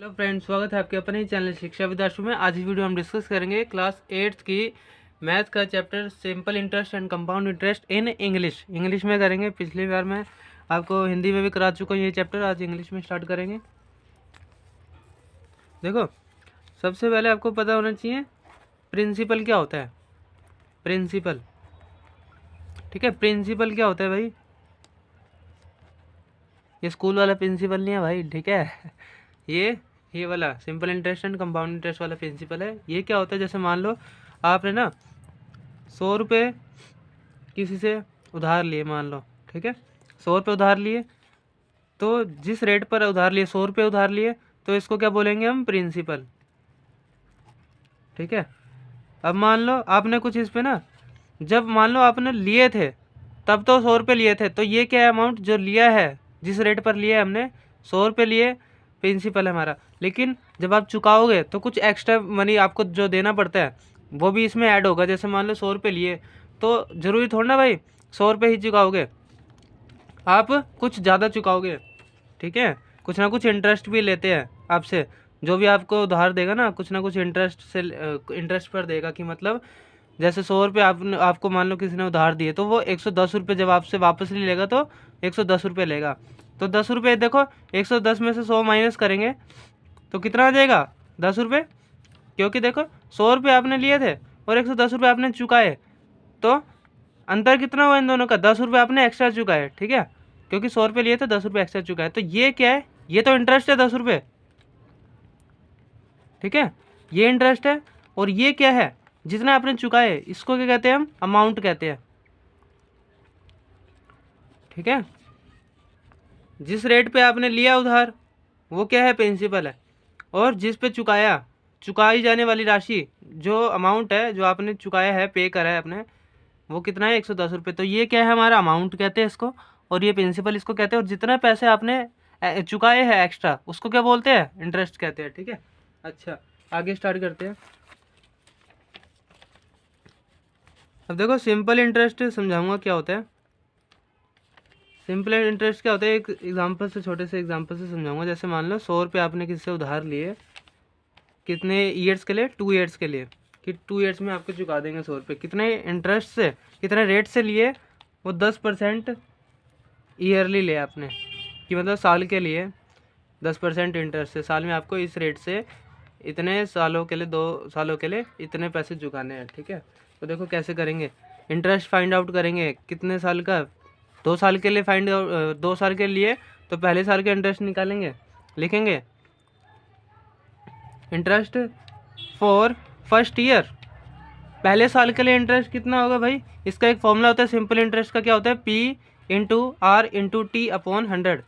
Hello friends, स्वागत है आपके अपने ही चैनल शिक्षा विद्यार्थी में। आज इस वीडियो हम डिस्कस करेंगे क्लास 8th की मैथ का chapter simple interest and compound interest in English में करेंगे। पिछली बार मैं आपको हिंदी में भी करा चुका हूँ ये चैप्टर, आज इंग्लिश में स्टार्ट करेंगे। देखो, सबसे पहले आपको पता होना चाहिए प्रिंसिपल क्या होता है। प्रिंसिपल, ठीक है, प्रिंसिपल क्या होता है भाई? ये स्कूल वाला प्रिंसिपल नहीं है भाई, ठीक है। ये वाला simple interest and compound interest वाला प्रिंसिपल है। ये क्या होता है, जैसे मान लो आपने ना 100 रुपये किसी से उधार लिए, मान लो, ठीक है, 100 रुपये उधार लिए। तो जिस रेट पर उधार लिए, 100 रुपये उधार लिए, तो इसको क्या बोलेंगे हम? प्रिंसिपल, ठीक है। अब मान लो आपने कुछ इस पे ना, जब मान लो आपने लिए थे तब तो 100 रुपये लिए थे, तो ये क्या है? अमाउंट जो लिया है, जिस रेट पर लिया है हमने, 100 रुपये लिए, प्रिंसिपल है हमारा। लेकिन जब आप चुकाओगे तो कुछ एक्स्ट्रा मनी आपको जो देना पड़ता है वो भी इसमें ऐड होगा। जैसे मान लो 100 रुपये लिए, तो ज़रूरी थोड़ा ना भाई 100 रुपये ही चुकाओगे, आप कुछ ज़्यादा चुकाओगे, ठीक है। कुछ ना कुछ इंटरेस्ट भी लेते हैं आपसे, जो भी आपको उधार देगा ना, कुछ ना कुछ इंटरेस्ट से इंटरेस्ट पर देगा। कि मतलब जैसे 100 रुपये आपको मान लो किसी ने उधार दिए, तो वो 110 रुपये जब आपसे वापस नहीं लेगा तो 110 रुपये लेगा। तो 10 रुपये, देखो 110 में से 100 माइनस करेंगे तो कितना आ जाएगा? 10 रुपये। क्योंकि देखो 100 रुपये आपने लिए थे और 110 रुपये आपने चुकाए, तो अंतर कितना हुआ इन दोनों का? 10 रुपये आपने एक्स्ट्रा चुकाए, ठीक है। क्योंकि 100 रुपये लिए थे, 10 रुपये एक्स्ट्रा चुकाए, तो ये क्या है? ये तो इंटरेस्ट है 10 रुपये, ठीक है, ये इंटरेस्ट है। और ये क्या है? जितना आपने चुकाए, इसको क्या कहते हैं हम? अमाउंट कहते हैं, ठीक है। जिस रेट पे आपने लिया उधार वो क्या है? प्रिंसिपल है। और जिस पे चुकाई जाने वाली राशि, जो अमाउंट है, जो आपने चुकाया है, पे करा है आपने, वो कितना है? 110 रुपये। तो ये क्या है? हमारा अमाउंट कहते हैं इसको, और ये प्रिंसिपल इसको कहते हैं। और जितने पैसे आपने चुकाए हैं एक्स्ट्रा, उसको क्या बोलते हैं? इंटरेस्ट कहते हैं, ठीक है। अच्छा, आगे स्टार्ट करते हैं। अब देखो, सिंपल इंटरेस्ट समझाऊंगा क्या होता है। सिंपल इंटरेस्ट क्या होता है, एक एग्जांपल से, छोटे से एग्जांपल से समझाऊंगा। जैसे मान लो 100 रुपये आपने किसी से उधार लिए, कितने ईयर्स के लिए? 2 ईयर्स के लिए, कि 2 ईयर्स में आपको चुका देंगे 100 रुपये। कितने इंटरेस्ट से, कितने रेट से लिए? वो 10% ईयरली लिया आपने, कि मतलब साल के लिए 10% इंटरेस्ट से, साल में आपको इस रेट से इतने सालों के लिए, 2 सालों के लिए इतने पैसे चुकाने हैं, ठीक है। तो देखो कैसे करेंगे। इंटरेस्ट फाइंड आउट करेंगे कितने साल का? 2 साल के लिए फाइंड आउट, 2 साल के लिए तो पहले साल का इंटरेस्ट निकालेंगे, लिखेंगे इंटरेस्ट फॉर फर्स्ट ईयर। पहले साल के लिए इंटरेस्ट कितना होगा भाई? इसका एक फॉर्मूला होता है सिंपल इंटरेस्ट का, क्या होता है? P/R/T/100।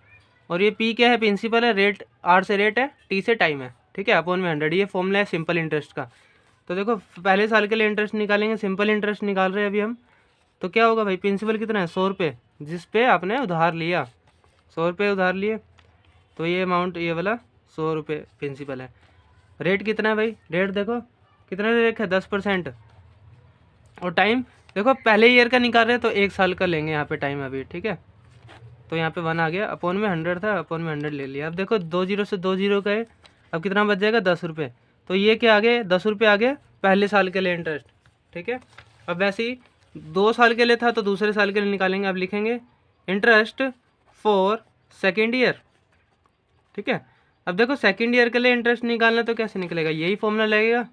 और ये P क्या है? प्रिंसिपल है, रेट R से रेट है, T से टाइम है, ठीक है, अपॉन में 100। ये फॉर्मूला है सिंपल इंटरेस्ट का। तो देखो, पहले साल के लिए इंटरेस्ट निकालेंगे, सिंपल इंटरेस्ट निकाल रहे हैं अभी हम। तो क्या होगा भाई? प्रिंसिपल कितना है? 100 रुपये, जिस पे आपने उधार लिया, 100 रुपये उधार लिए, तो ये अमाउंट, ये वाला 100 रुपये प्रिंसिपल है। रेट कितना है भाई? रेट देखो कितना रेट है? 10%। और टाइम देखो, पहले ईयर का निकाल रहे हैं तो 1 साल का लेंगे यहाँ पे टाइम अभी, ठीक है। तो यहाँ पे 1 आ गया, अपॉन में 100 था, अपॉन में 100 ले लिया। अब देखो 2 जीरो से 2 जीरो गए, अब कितना बच जाएगा? 10 रुपये। तो ये क्या आ गए? 10 रुपये आ गए पहले साल के लिए इंटरेस्ट, ठीक है। अब वैसे ही 2 साल के लिए था तो दूसरे साल के लिए निकालेंगे। अब लिखेंगे इंटरेस्ट फॉर सेकेंड ईयर, ठीक है। अब देखो सेकेंड ईयर के लिए इंटरेस्ट निकालना तो कैसे निकलेगा? यही फॉर्मूला लगेगा,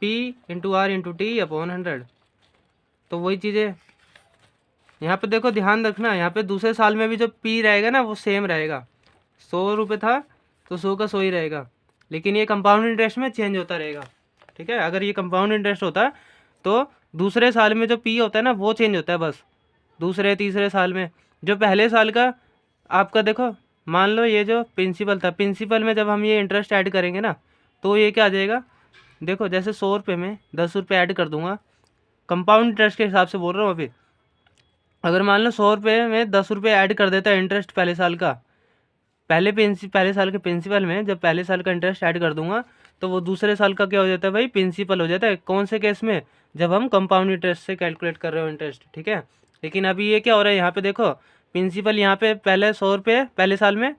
P/R/T/100। तो वही चीज़ें यहाँ पे देखो, ध्यान रखना, यहाँ पे दूसरे साल में भी जो P रहेगा ना वो सेम रहेगा। 100 रुपये था तो 100 का 100 ही रहेगा, लेकिन ये कंपाउंड इंटरेस्ट में चेंज होता रहेगा, ठीक है। अगर ये कंपाउंड इंटरेस्ट होता है तो दूसरे साल में जो P होता है ना वो चेंज होता है बस, दूसरे तीसरे साल में। जो पहले साल का आपका, देखो मान लो ये जो प्रिंसिपल था, प्रिंसिपल में जब हम ये इंटरेस्ट ऐड करेंगे ना, तो ये क्या आ जाएगा? देखो जैसे 100 रुपये में 10 रुपये ऐड कर दूंगा, कंपाउंड इंटरेस्ट के हिसाब से बोल रहा हूँ अभी। अगर मान लो 100 रुपये में 10 रुपये ऐड कर देता है इंटरेस्ट पहले साल का, पहले साल के प्रिंसिपल में जब पहले साल का इंटरेस्ट ऐड कर दूंगा, तो वो दूसरे साल का क्या हो जाता है भाई? प्रिंसिपल हो जाता है। कौन से केस में? जब हम कंपाउंड इंटरेस्ट से कैलकुलेट कर रहे हो इंटरेस्ट, ठीक है। लेकिन अभी ये क्या हो रहा है यहाँ पे? देखो प्रिंसिपल यहाँ पे पहले 100 रुपये पहले साल में,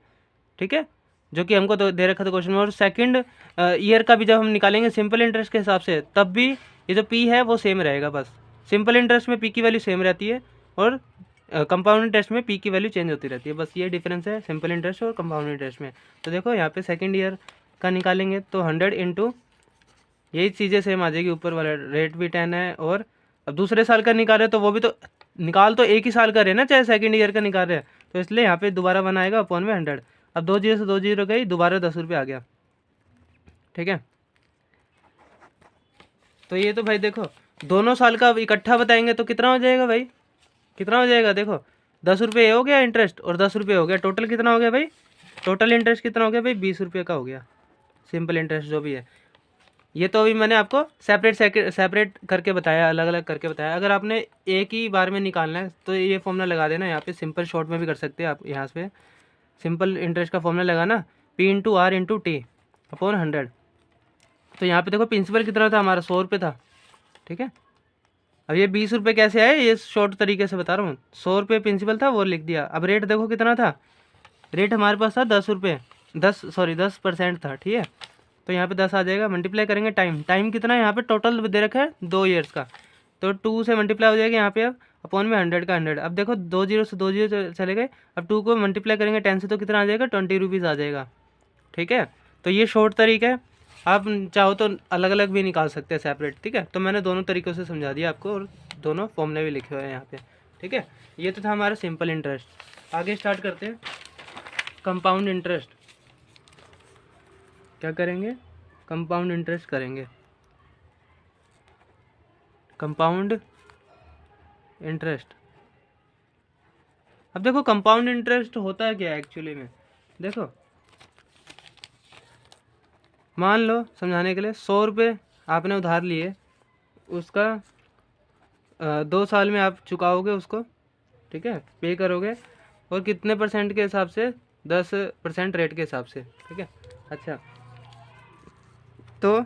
ठीक है, जो कि हमको तो दे रखा था क्वेश्चन में। और सेकंड ईयर का भी जब हम निकालेंगे सिंपल इंटरेस्ट के हिसाब से, तब भी ये जो पी है वो सेम रहेगा। बस सिंपल इंटरेस्ट में पी की वैल्यू सेम रहती है और कंपाउंड इंटरेस्ट में पी की वैल्यू चेंज होती रहती है। बस ये डिफरेंस है सिंपल इंटरेस्ट और कंपाउंड इंटरेस्ट में। तो देखो यहाँ पे सेकंड ईयर का निकालेंगे तो 100 इंटू, यही चीज़ें सेम आ जाएगी, ऊपर वाला रेट भी 10 है। और अब दूसरे साल का निकाल रहे तो वो भी तो निकाल तो एक ही साल का रहे ना, चाहे सेकंड ईयर का निकाल रहे हैं, तो इसलिए यहाँ पे दोबारा 1 आएगा अपॉन में 100। अब 2 जीरो से 2 जीरो गई, दोबारा 10 रुपये आ गया। ठीक है, तो ये तो भाई देखो दोनों साल का अब इकट्ठा बताएंगे तो कितना हो जाएगा भाई, कितना हो जाएगा देखो, 10 रुपये हो गया इंटरेस्ट और 10 रुपये हो गया, टोटल कितना हो गया भाई, टोटल इंटरेस्ट कितना हो गया भाई, 20 रुपये का हो गया सिंपल इंटरेस्ट जो भी है। ये तो अभी मैंने आपको सेपरेट करके बताया, अलग अलग करके बताया। अगर आपने एक ही बार में निकालना है तो ये फॉर्मूला लगा देना यहाँ पे, सिंपल शॉर्ट में भी कर सकते हैं आप। यहाँ पे सिंपल इंटरेस्ट का फॉर्मूला लगाना, P into R into T upon 100। तो यहाँ पे देखो प्रिंसिपल कितना था हमारा, 100 रुपये था। ठीक है, अब ये 20 रुपये कैसे आए, ये शॉर्ट तरीके से बता रहा हूँ। 100 रुपये प्रिंसिपल था, वो लिख दिया। अब रेट देखो कितना था, रेट हमारे पास था 10 रुपये, 10% था। ठीक है, तो यहाँ पे 10 आ जाएगा। मल्टीप्लाई करेंगे टाइम कितना है यहाँ पे, टोटल दे रखा है 2 ईयर्स का, तो 2 से मल्टीप्लाई हो जाएगा यहाँ पे। अब अपॉन में 100 का 100। अब देखो 2 जीरो से 2 जीरो चले गए, अब 2 को मल्टीप्लाई करेंगे 10 से तो कितना आ जाएगा, 20 रुपीज़ आ जाएगा। ठीक है, तो ये शॉर्ट तरीका है। आप चाहो तो अलग अलग भी निकाल सकते हैं सेपरेट। ठीक है, तो मैंने दोनों तरीक़ों से समझा दिया आपको और दोनों फॉर्मूले भी लिखे हुए हैं यहाँ पे। ठीक है, ये तो था हमारा सिंपल इंटरेस्ट। आगे स्टार्ट करते हैं कंपाउंड इंटरेस्ट। क्या करेंगे, कंपाउंड इंटरेस्ट करेंगे। कंपाउंड इंटरेस्ट, अब देखो कंपाउंड इंटरेस्ट होता है क्या एक्चुअली में, देखो मान लो समझाने के लिए 100 रुपये आपने उधार लिए, उसका 2 साल में आप चुकाओगे उसको। ठीक है, पे करोगे और कितने परसेंट के हिसाब से, 10% रेट के हिसाब से। ठीक है, अच्छा तो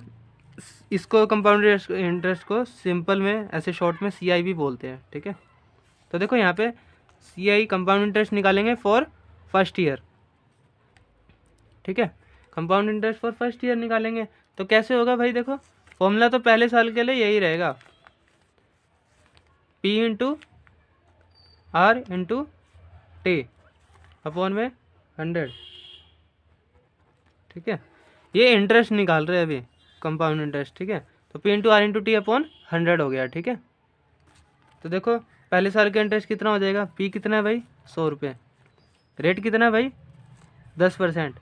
इसको कंपाउंड इंटरेस्ट को सिंपल में ऐसे शॉर्ट में CI भी बोलते हैं। ठीक है, तो देखो यहाँ पे CI कंपाउंड इंटरेस्ट निकालेंगे फॉर फर्स्ट ईयर। ठीक है, compound interest for first year निकालेंगे तो कैसे होगा भाई, देखो फॉर्मूला तो पहले साल के लिए यही रहेगा, P into R into T upon में 100। ठीक है, ये इंटरेस्ट निकाल रहे हैं अभी कंपाउंड इंटरेस्ट। ठीक है, तो P into R into T upon 100 हो गया। ठीक है, तो देखो पहले साल का इंटरेस्ट कितना हो जाएगा, P कितना है भाई, 100 रुपये, रेट कितना है भाई 10%,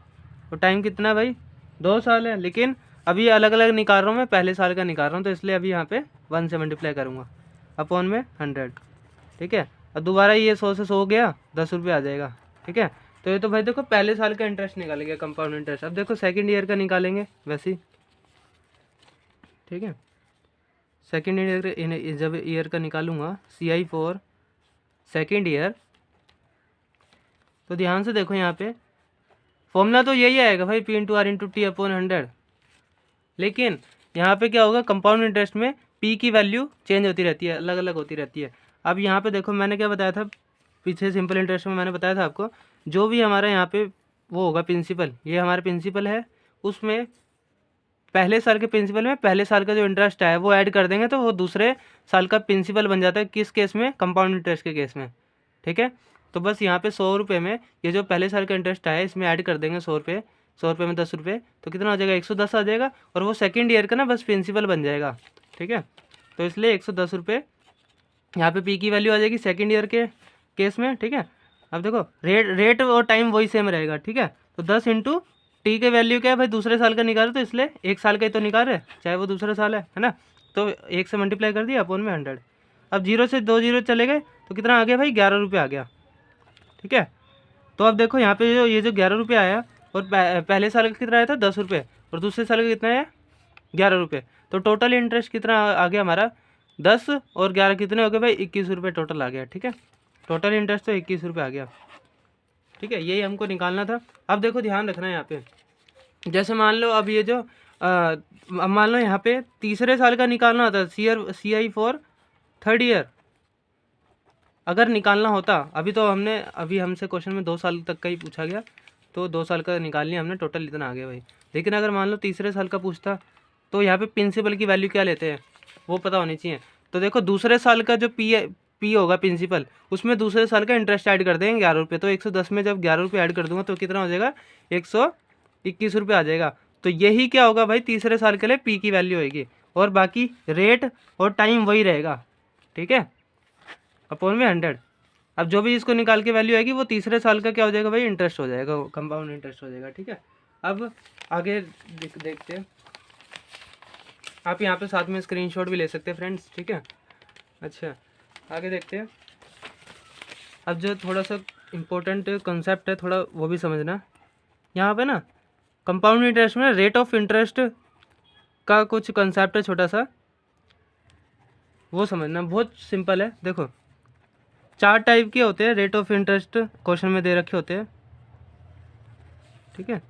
और टाइम कितना है भाई 2 साल है। लेकिन अभी अलग अलग निकाल रहा हूँ मैं, पहले साल का निकाल रहा हूँ, तो इसलिए अभी यहाँ पे 1 से मल्टीप्लाई करूँगा अपॉन में 100। ठीक है, और दोबारा ये 100 से 100 गया, 10 रुपये आ जाएगा। ठीक है, तो ये तो भाई देखो पहले साल का इंटरेस्ट निकाल गया कंपाउंड इंटरेस्ट। अब देखो सेकंड ईयर का निकालेंगे वैसे ही। ठीक है, सेकंड ईयर जब ईयर का निकालूंगा CI फॉर सेकंड ईयर, तो ध्यान से देखो यहाँ पे फॉर्मूला तो यही आएगा भाई, P into R into T upon 100। लेकिन यहाँ पे क्या होगा, कंपाउंड इंटरेस्ट में P की वैल्यू चेंज होती रहती है, अलग अलग होती रहती है। अब यहाँ पे देखो मैंने क्या बताया था पीछे, सिंपल इंटरेस्ट में मैंने बताया था आपको, जो भी हमारा यहाँ पे वो होगा प्रिंसिपल, ये हमारा प्रिंसिपल है, उसमें पहले साल के प्रिंसिपल में पहले साल का जो इंटरेस्ट है वो ऐड कर देंगे तो वो दूसरे साल का प्रिंसिपल बन जाता है। किस केस में, कंपाउंड इंटरेस्ट के केस में। ठीक है, तो बस यहाँ पे 100 रुपये में ये जो पहले साल का इंटरेस्ट है इसमें ऐड कर देंगे 100 रुपये, 100 रुपये में 10 रुपये, तो कितना हो जाएगा 110 आ जाएगा, और वो सेकेंड ईयर का ना बस प्रिंसिपल बन जाएगा। ठीक है, तो इसलिए 110 रुपये यहाँ पे P की वैल्यू आ जाएगी सेकेंड ईयर के केस में। ठीक है, अब देखो रेट और टाइम वही सेम रहेगा। ठीक है, तो 10 इंटू टी के वैल्यू क्या है भाई, दूसरे साल का निकाल, तो इसलिए 1 साल का ही तो निकाल रहे, चाहे वो दूसरा साल है ना, तो 1 से मल्टीप्लाई कर दिया अपॉन में 100। अब 0 से 2 जीरो चले गए तो कितना आ गया भाई, 11 रुपये आ गया। ठीक है, तो अब देखो यहाँ पे जो ये जो 11 रुपये आया, और पहले साल का कितना आया था 10 रुपये, और दूसरे साल का कितना है 11 रुपये, तो टोटल इंटरेस्ट कितना आ गया हमारा, 10 और 11 कितने हो गए भाई, 21 रुपये टोटल आ गया। ठीक है, टोटल इंटरेस्ट तो 21 रुपये आ गया। ठीक है, यही हमको निकालना था। अब देखो ध्यान रखना है यहाँ पे, जैसे मान लो अब ये जो मान लो यहाँ पे तीसरे साल का निकालना होता है CI फॉर थर्ड ईयर, अगर निकालना होता, अभी तो हमसे क्वेश्चन में 2 साल तक का ही पूछा गया, तो 2 साल का निकाल लिया हमने, टोटल इतना आ गया भाई। लेकिन अगर मान लो तीसरे साल का पूछता तो यहाँ पे प्रिंसिपल की वैल्यू क्या लेते हैं वो पता होनी चाहिए। तो देखो दूसरे साल का जो पी होगा प्रिंसिपल, उसमें दूसरे साल का इंटरेस्ट ऐड कर देंगे 11 रुपये। तो 110 में जब 11 रुपये ऐड कर दूंगा तो कितना हो जाएगा, 121 रुपये आ जाएगा। तो यही क्या होगा भाई, तीसरे साल के लिए पी की वैल्यू होगी, और बाकी रेट और टाइम वही रहेगा, ठीक है, अपॉन में 100। अब जो भी इसको निकाल के वैल्यू आएगी वो तीसरे साल का क्या हो जाएगा भाई, इंटरेस्ट हो जाएगा, कंपाउंड इंटरेस्ट हो जाएगा, ठीक है। अब आगे देखते हैं, आप यहाँ पे साथ में स्क्रीनशॉट भी ले सकते हैं फ्रेंड्स, ठीक है। अच्छा आगे देखते हैं। अब जो थोड़ा सा इम्पोर्टेंट कंसेप्ट है थोड़ा वो भी समझना। यहाँ पे ना कंपाउंड इंटरेस्ट में रेट ऑफ इंटरेस्ट का कुछ कंसेप्ट है छोटा सा, वो समझना, बहुत सिंपल है। देखो 4 टाइप के होते हैं रेट ऑफ इंटरेस्ट, क्वेश्चन में दे रखे होते हैं, ठीक है।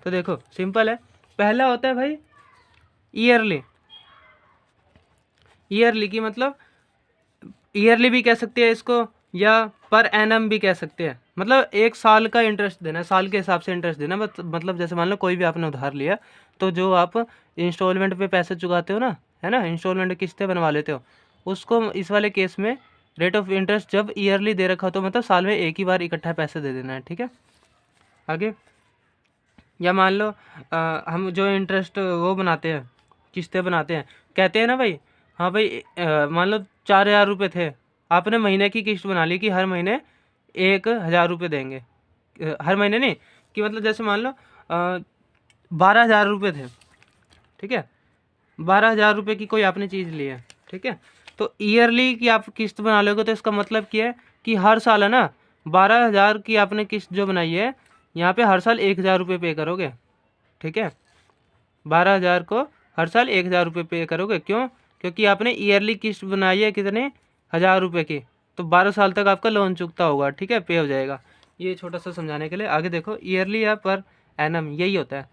तो देखो सिंपल है, पहला होता है भाई ईयरली। ईयरली की मतलब ईयरली भी कह सकते हैं इसको, या पर एनम भी कह सकते हैं। मतलब 1 साल का इंटरेस्ट देना, साल के हिसाब से इंटरेस्ट देना। मतलब जैसे मान लो कोई भी आपने उधार लिया, तो जो आप इंस्टॉलमेंट पे पैसे चुकाते हो ना, है ना, इंस्टॉलमेंट किस्तें बनवा लेते हो, उसको इस वाले केस में रेट ऑफ इंटरेस्ट जब ईयरली दे रखा हो तो मतलब साल में एक ही बार इकट्ठा पैसे दे देना है, ठीक है। आगे, या मान लो हम जो इंटरेस्ट वो बनाते हैं, किस्तें बनाते हैं, कहते हैं ना भाई, हाँ भाई मान लो 4,000 रुपये थे, आपने महीने की किस्त बना ली कि हर महीने 1,000 रुपये देंगे, हर महीने नहीं, कि मतलब जैसे मान लो 12,000 रुपये थे, ठीक है, 12,000 रुपये की कोई आपने चीज़ ली है, ठीक है। तो ईयरली की आप किस्त बना लोगे तो इसका मतलब क्या है कि हर साल है ना 12,000 की आपने किस्त जो बनाई है, यहाँ पे हर साल 1,000 रुपये पे करोगे, ठीक है। 12,000 को हर साल 1,000 रुपये पे करोगे, क्यों, क्योंकि आपने ईयरली किस्त बनाई है कितने, 1,000 रुपये की, तो 12 साल तक आपका लोन चुकता होगा, ठीक है, पे हो जाएगा। ये छोटा सा समझाने के लिए। आगे देखो ईयरली या पर एनम, यही होता है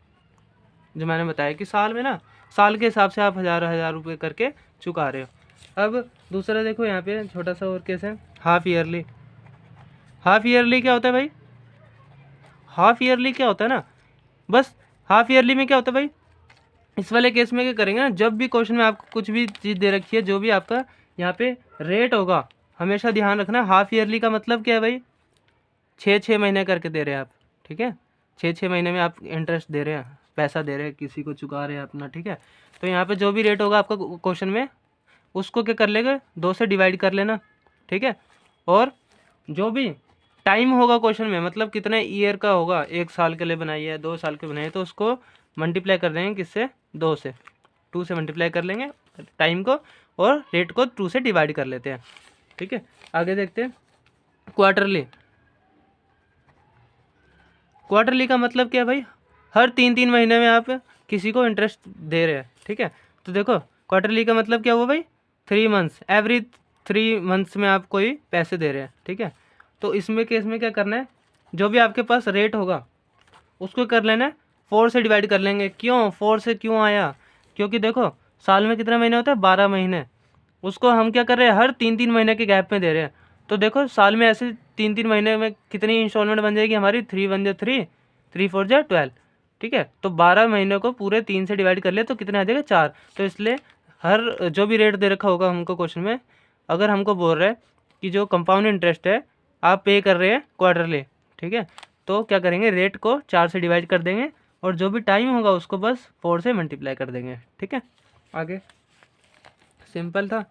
जो मैंने बताया कि साल में ना, साल के हिसाब से आप 1,000 रुपये करके चुका रहे हो। अब दूसरा देखो यहाँ पे छोटा सा और केस है, हाफ ईयरली। हाफ ईयरली क्या होता है भाई, हाफ ईयरली क्या होता है ना, बस हाफ ईयरली में क्या होता है भाई, इस वाले केस में क्या करेंगे ना, जब भी क्वेश्चन में आपको कुछ भी चीज़ दे रखी है, जो भी आपका यहाँ पे रेट होगा, हमेशा ध्यान रखना। हाफ ईयरली का मतलब क्या है भाई, 6-6 महीने करके दे रहे हैं आप, ठीक है, 6-6 महीने में आप इंटरेस्ट दे रहे हैं, पैसा दे रहे हैं, किसी को चुका रहे हैं अपना, ठीक है। तो यहाँ पे जो भी रेट होगा आपका क्वेश्चन में, उसको क्या कर लेगा, 2 से डिवाइड कर लेना, ठीक है। और जो भी टाइम होगा क्वेश्चन में, मतलब कितने ईयर का होगा, 1 साल के लिए बनाई है, 2 साल के बनाई है, तो उसको मल्टीप्लाई कर देंगे किससे, 2 से, 2 से मल्टीप्लाई कर लेंगे टाइम को, और रेट को 2 से डिवाइड कर लेते हैं, ठीक है। आगे देखते हैं क्वार्टरली। क्वार्टरली का मतलब क्या है भाई, हर 3-3 महीने में आप किसी को इंटरेस्ट दे रहे हैं, ठीक है। तो देखो क्वार्टरली का मतलब क्या हुआ भाई, 3 मंथ्स, एवरी 3 मंथ्स में आप कोई पैसे दे रहे हैं, ठीक है। तो इसमें केस में क्या करना है, जो भी आपके पास रेट होगा उसको कर लेना है 4 से डिवाइड कर लेंगे। क्यों 4 से क्यों आया, क्योंकि देखो साल में कितना महीने होता है, 12 महीने, उसको हम क्या कर रहे हैं, हर 3-3 महीने के गैप में दे रहे हैं। तो देखो साल में ऐसे 3-3 महीने में कितनी इंस्टॉलमेंट बन जाएगी हमारी, 3 1 जा 3, 3 4 जा 12, ठीक है। तो 12 महीने को पूरे 3 से डिवाइड कर ले तो कितने आ जाएगा, 4। तो इसलिए हर जो भी रेट दे रखा होगा हमको क्वेश्चन में, अगर हमको बोल रहा है कि जो कंपाउंड इंटरेस्ट है आप पे कर रहे हैं क्वार्टरली, ठीक है, तो क्या करेंगे, रेट को 4 से डिवाइड कर देंगे, और जो भी टाइम होगा उसको बस 4 से मल्टीप्लाई कर देंगे, ठीक है। आगे सिंपल था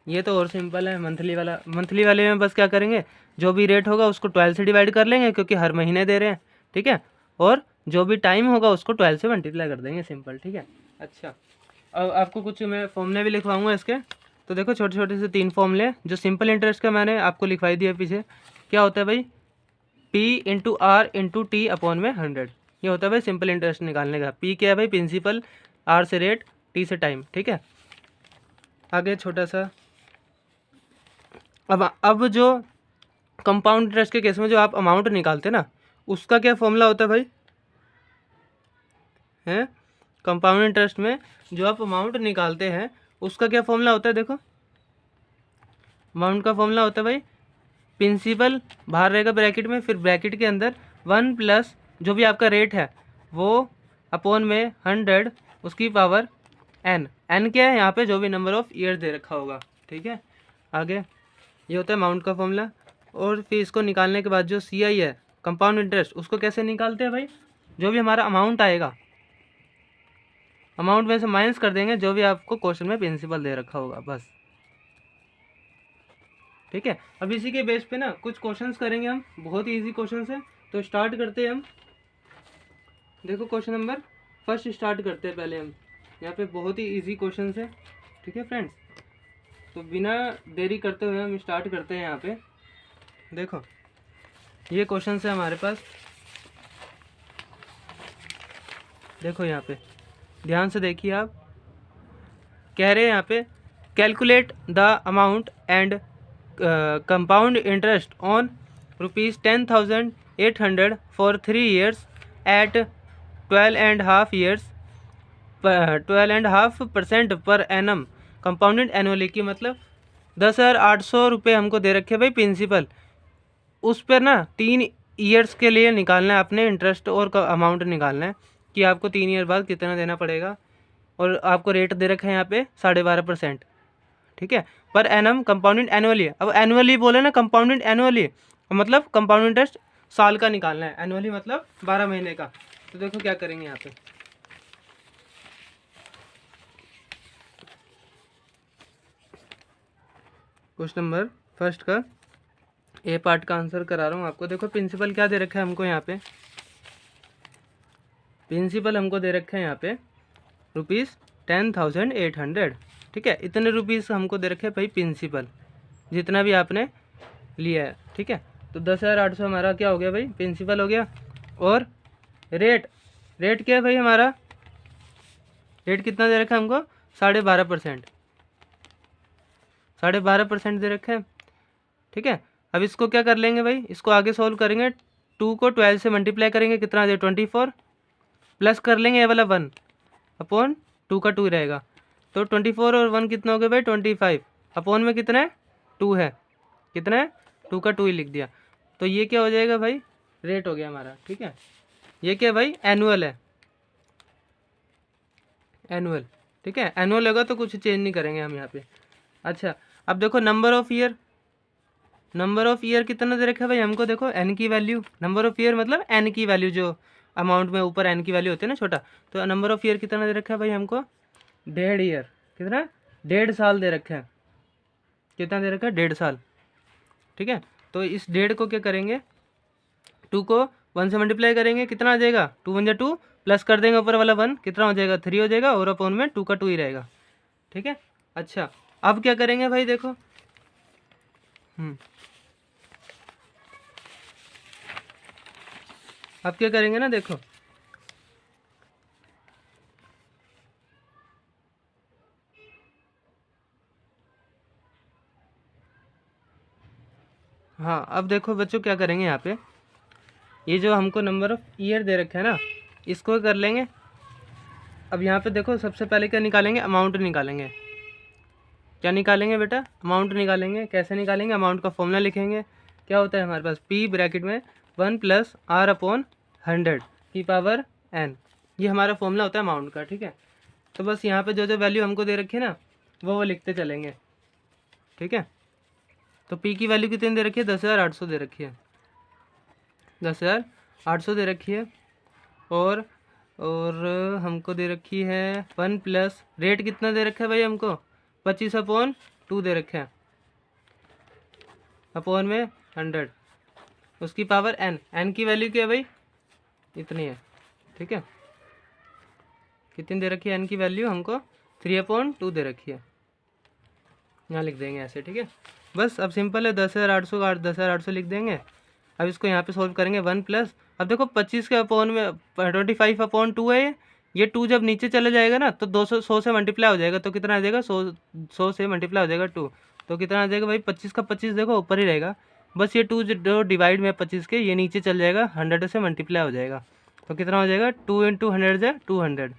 ये, तो और सिंपल है मंथली वाला। मंथली वाले में बस क्या करेंगे, जो भी रेट होगा उसको 12 से डिवाइड कर लेंगे, क्योंकि हर महीने दे रहे हैं, ठीक है, और जो भी टाइम होगा उसको 12 से मल्टीप्लाई कर देंगे, सिंपल, ठीक है। अच्छा अब आपको कुछ मैं फॉर्मूले भी लिखवाऊंगा इसके। तो देखो छोटे छोटे से 3 फॉर्मूले, जो सिंपल इंटरेस्ट का मैंने आपको लिखवाई दिया पीछे, क्या होता है भाई, P into R into T upon में 100, ये होता है भाई सिंपल इंटरेस्ट निकालने का। पी क्या है भाई, प्रिंसिपल, आर से रेट, टी से टाइम, ठीक है। आगे छोटा सा, अब जो कंपाउंड इंटरेस्ट के केस में जो आप अमाउंट निकालते हैं ना, उसका क्या फॉर्मूला होता है भाई, हैं, कंपाउंड इंटरेस्ट में जो आप अमाउंट निकालते हैं उसका क्या फॉर्मूला होता है, देखो अमाउंट का फॉर्मूला होता है भाई प्रिंसिपल बाहर रहेगा ब्रैकेट में, फिर ब्रैकेट के अंदर 1 प्लस जो भी आपका रेट है वो अपॉन में 100 उसकी पावर n। n क्या है यहाँ पे, जो भी नंबर ऑफ ईयर दे रखा होगा। ठीक है, आगे ये होता है अमाउंट का फॉर्मूला। और फिर इसको निकालने के बाद जो सी आई है कंपाउंड इंटरेस्ट, उसको कैसे निकालते हैं भाई, जो भी हमारा अमाउंट आएगा अमाउंट में से माइनस कर देंगे जो भी आपको क्वेश्चन में प्रिंसिपल दे रखा होगा, बस। ठीक है, अब इसी के बेस पे ना कुछ क्वेश्चंस करेंगे हम, बहुत ही ईजी क्वेश्चंस है। तो स्टार्ट करते हैं हम। देखो क्वेश्चन नंबर फर्स्ट स्टार्ट करते हैं पहले हम। यहाँ पे बहुत ही इजी क्वेश्चंस है। ठीक है फ्रेंड्स, तो बिना देरी करते हुए हम स्टार्ट करते हैं। यहाँ पे देखो ये क्वेश्चन है हमारे पास, देखो यहाँ पे ध्यान से देखिए आप। कह रहे हैं यहाँ पे calculate the amount and compound interest on ₹10,800 for 3 years at 12.5% per annum compounded annually, की मतलब 10,800 रुपये हमको दे रखे भाई प्रिंसिपल, उस पर ना 3 ईयर्स के लिए निकालना है अपने इंटरेस्ट और अमाउंट निकालना है कि आपको 3 ईयर बाद कितना देना पड़ेगा। और आपको रेट दे रखा है यहाँ पे 12.5%। ठीक है, पर एनम कंपाउंडेड एनुअली। अब एनुअली बोले ना, कंपाउंडेड एनुअली मतलब कंपाउंड इंटरेस्ट साल का निकालना है, एनुअली मतलब 12 महीने का। तो देखो क्या करेंगे यहाँ पे, क्वेश्चन नंबर फर्स्ट का ए पार्ट का आंसर करा रहा हूँ आपको। देखो प्रिंसिपल क्या दे रखा है हमको यहाँ पे, प्रिंसिपल हमको दे रखा है यहाँ पे ₹10,800। ठीक है, इतने रुपीस हमको दे रखे हैं भाई प्रिंसिपल, जितना भी आपने लिया है। ठीक है, तो 10,800 हमारा क्या हो गया भाई, प्रिंसिपल हो गया। और रेट क्या है भाई हमारा, रेट कितना दे रखा है हमको, 12.5%, 12.5% दे रखे हैं। ठीक है, अब इसको क्या कर लेंगे भाई, इसको आगे सोल्व करेंगे। 2 को 12 से मल्टीप्लाई करेंगे, कितना दे 24, प्लस कर लेंगे ये वाला 1 अपॉन 2 का 2 रहेगा। तो 24 और 1 कितना हो गया भाई 25, अपॉन में कितना है 2 है, कितना है 2 का 2 ही लिख दिया। तो ये क्या हो जाएगा भाई, रेट हो गया हमारा। ठीक है, ये क्या भाई एनुअल है, एनुअल। ठीक है, एनुअल होगा तो कुछ चेंज नहीं करेंगे हम यहाँ पे। अच्छा, अब देखो number of year, number of year कितना दे रखा है भाई हमको, देखो एन की वैल्यू, नंबर ऑफ ईयर मतलब एन की वैल्यू, जो अमाउंट में ऊपर एन की वैल्यू होती है ना छोटा, तो नंबर ऑफ ईयर कितना दे रखा है भाई हमको, 1.5 ईयर, कितना 1.5 साल दे रखा है, कितना दे रखा है 1.5 साल। ठीक है, तो इस 1.5 को क्या करेंगे, 2 को 1 से मल्टीप्लाई करेंगे, कितना आ जाएगा 2 1 2, प्लस कर देंगे ऊपर वाला 1, कितना हो जाएगा 3 हो जाएगा, और अपॉन में 2 का 2 ही रहेगा। ठीक है, अच्छा अब क्या करेंगे भाई, देखो अब क्या करेंगे ना, देखो हाँ, अब देखो बच्चों क्या करेंगे यहाँ पे, ये जो हमको नंबर ऑफ ईयर दे रखा है ना, इसको कर लेंगे। अब यहाँ पे देखो सबसे पहले क्या निकालेंगे, अमाउंट निकालेंगे। क्या निकालेंगे बेटा, अमाउंट निकालेंगे। कैसे निकालेंगे, अमाउंट का फॉर्मूला लिखेंगे। क्या होता है हमारे पास, पी ब्रैकेट में 1 + R/100 की पावर n, ये हमारा फॉर्मूला होता है अमाउंट का। ठीक है, तो बस यहाँ पे जो जो वैल्यू हमको दे रखी है ना, वो लिखते चलेंगे। ठीक है, तो पी की वैल्यू कितनी दे रखी है, 10,800 दे रखी है, 10,800 दे रखी है। और हमको दे रखी है 1 प्लस रेट कितना दे रखा है भाई हमको, 25/2 दे रखा है, अपॉन में 100 उसकी पावर n, n की वैल्यू क्या है भाई, इतनी है। ठीक है, कितनी दे रखी है n की वैल्यू हमको, 3/2 दे रखी है, यहाँ लिख देंगे ऐसे। ठीक है, बस अब सिंपल है, 10,800 का 10,800 लिख देंगे। अब इसको यहाँ पे सोल्व करेंगे 1 प्लस, अब देखो 25 के अपॉन में 25/2 है ये 2 जब नीचे चले जाएगा ना तो 200 100 से मल्टीप्लाई हो जाएगा, तो कितना आ जाएगा 100 से मल्टीप्लाई हो जाएगा 2, तो कितना आ जाएगा भाई 25 का 25 देखो ऊपर ही रहेगा, बस ये 2 जो डिवाइड में 25 के ये नीचे चल जाएगा, 100 से मल्टीप्लाई हो जाएगा, तो कितना हो जाएगा 2 × 100 है 200।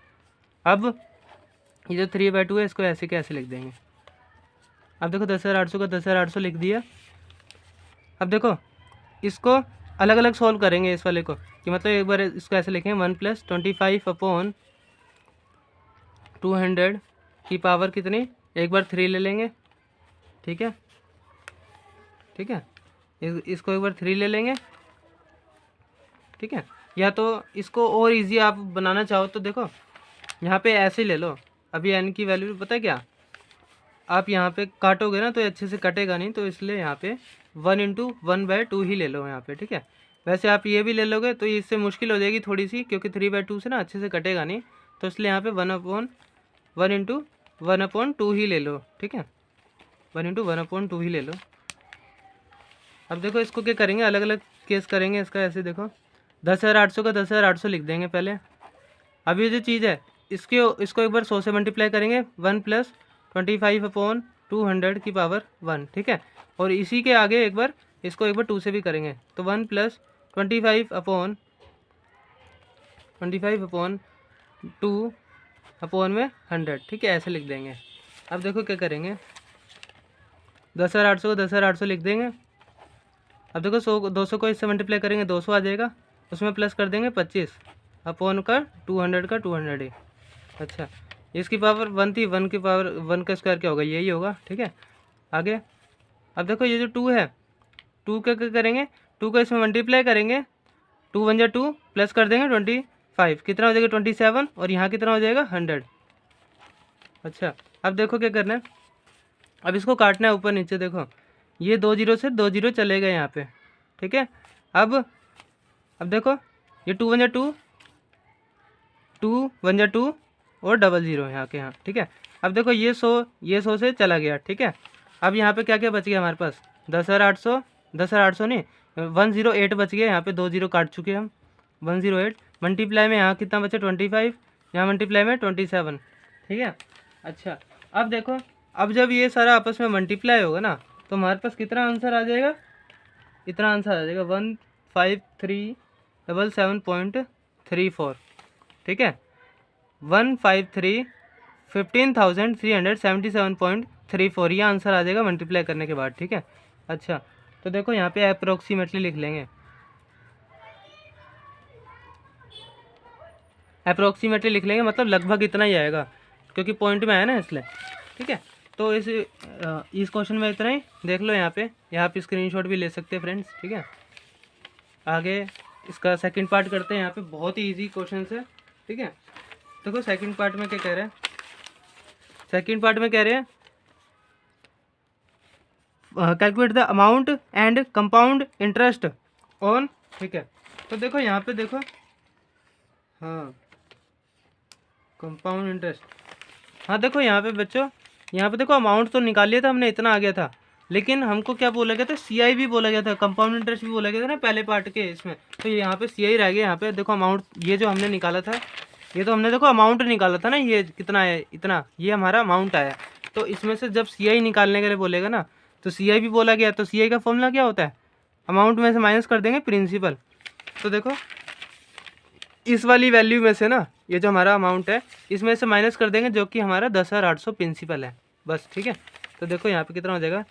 अब ये जो 3/2 है इसको ऐसे के ऐसे लिख देंगे। अब देखो 10,800 का 10,800 लिख दिया। अब देखो इसको अलग अलग सॉल्व करेंगे इस वाले को, कि मतलब एक बार इसको ऐसे लिखेंगे 1+25/200 की पावर कितनी, एक बार 3 ले लेंगे, ठीक है, ठीक है, इसको एक बार 3 ले लेंगे, ठीक है। या तो इसको और इजी आप बनाना चाहो तो देखो यहाँ पे ऐसे ही ले लो। अभी n की वैल्यू पता है क्या, आप यहाँ पे काटोगे ना तो अच्छे से कटेगा नहीं, तो इसलिए यहाँ पे 1/1/2 ही ले लो यहाँ पे, ठीक है। वैसे आप ये भी ले लोगे तो इससे मुश्किल हो जाएगी थोड़ी सी, क्योंकि 3/2 से ना अच्छे से कटेगा नहीं, तो इसलिए यहाँ पे 1/1/2 ही ले लो, ठीक है, 1/1/2 ही ले लो। अब देखो इसको क्या करेंगे, अलग अलग केस करेंगे इसका। ऐसे देखो 10,800 का 10,800 लिख देंगे पहले। अब ये जो चीज़ है इसको एक बार 100 से मल्टीप्लाई करेंगे, 1+25/200 की पावर 1, ठीक है। और इसी के आगे एक बार इसको एक बार 2 से भी करेंगे, तो 1+25/2 अपॉन में 100, ठीक है, ऐसे लिख देंगे। अब देखो क्या करेंगे, 10,800 को 10,800 लिख देंगे। अब देखो 200 को इससे मल्टीप्लाई करेंगे, 200 आ जाएगा, उसमें प्लस कर देंगे 25 अपॉन का 200 का 200 ही। अच्छा, इसकी पावर 1 थी, 1 की पावर 1 का स्क्वायर क्या होगा, यही होगा, ठीक है। आगे अब देखो ये जो 2 है, 2 का क्या करेंगे, 2 को इसमें मल्टीप्लाई करेंगे, 2 1 2 प्लस कर देंगे 25, कितना हो जाएगा 27, और यहाँ कितना हो जाएगा 100। अच्छा, अब देखो क्या करना है, अब इसको काटना है ऊपर नीचे। देखो ये 2 0 से 2 0 चले गए यहाँ पे, ठीक है। अब देखो ये 2 1 2, 2 1 2 और 00 यहाँ के यहाँ, ठीक है। अब देखो ये 100 से चला गया, ठीक है। अब यहाँ पे क्या क्या बच गया हमारे पास, 10,800 नहीं 108 बच गया, यहाँ पे 2 0 काट चुके हम, 108 मल्टीप्लाई में यहाँ कितना बचा 25, यहाँ मल्टीप्लाई में 27, ठीक है। अच्छा, अब देखो अब जब ये सारा आपस में मल्टीप्लाई होगा ना तो हमारे पास कितना आंसर आ जाएगा, इतना आंसर आ जाएगा 15377.34, ठीक है, 153,15,377.34 ये आंसर आ जाएगा मल्टीप्लाई करने के बाद, ठीक है। अच्छा, तो देखो यहाँ पे अप्रोक्सीमेटली लिख लेंगे, अप्रोक्सीमेटली लिख लेंगे, मतलब लगभग इतना ही आएगा, क्योंकि पॉइंट में आया ना इसलिए, ठीक है। तो इस क्वेश्चन में इतना ही, देख लो यहाँ पे स्क्रीनशॉट भी ले सकते हैं फ्रेंड्स, ठीक है। आगे इसका सेकंड पार्ट करते हैं, यहाँ पे बहुत ही इजी क्वेश्चन है, ठीक है। देखो सेकंड पार्ट में क्या कह रहे हैं, सेकंड पार्ट में कह रहे हैं calculate the amount and compound interest on, ठीक है। तो देखो यहाँ पे देखो, हाँ कंपाउंड इंटरेस्ट, हाँ देखो यहाँ पे बच्चों, यहाँ पे देखो अमाउंट तो निकाल लिया था हमने, इतना आ गया था, लेकिन हमको क्या बोला गया था, CI भी बोला गया था, कंपाउंड इंटरेस्ट भी बोला गया था ना पहले पार्ट के इसमें, तो यहाँ पे CI रह गया। यहाँ पे देखो अमाउंट, ये जो हमने निकाला था, ये तो हमने देखो अमाउंट निकाला था ना, ये कितना है इतना, ये हमारा अमाउंट आया। तो इसमें से जब CI निकालने के लिए बोलेगा ना तो CI भी बोला गया, तो CI का फॉर्मूला क्या होता है, अमाउंट में से माइनस कर देंगे प्रिंसिपल। तो देखो इस वाली वैल्यू में से ना, ये जो हमारा अमाउंट है इसमें से माइनस कर देंगे, जो कि हमारा 10,800 प्रिंसिपल है, बस, ठीक है। तो देखो यहाँ पे कितना हो जाएगा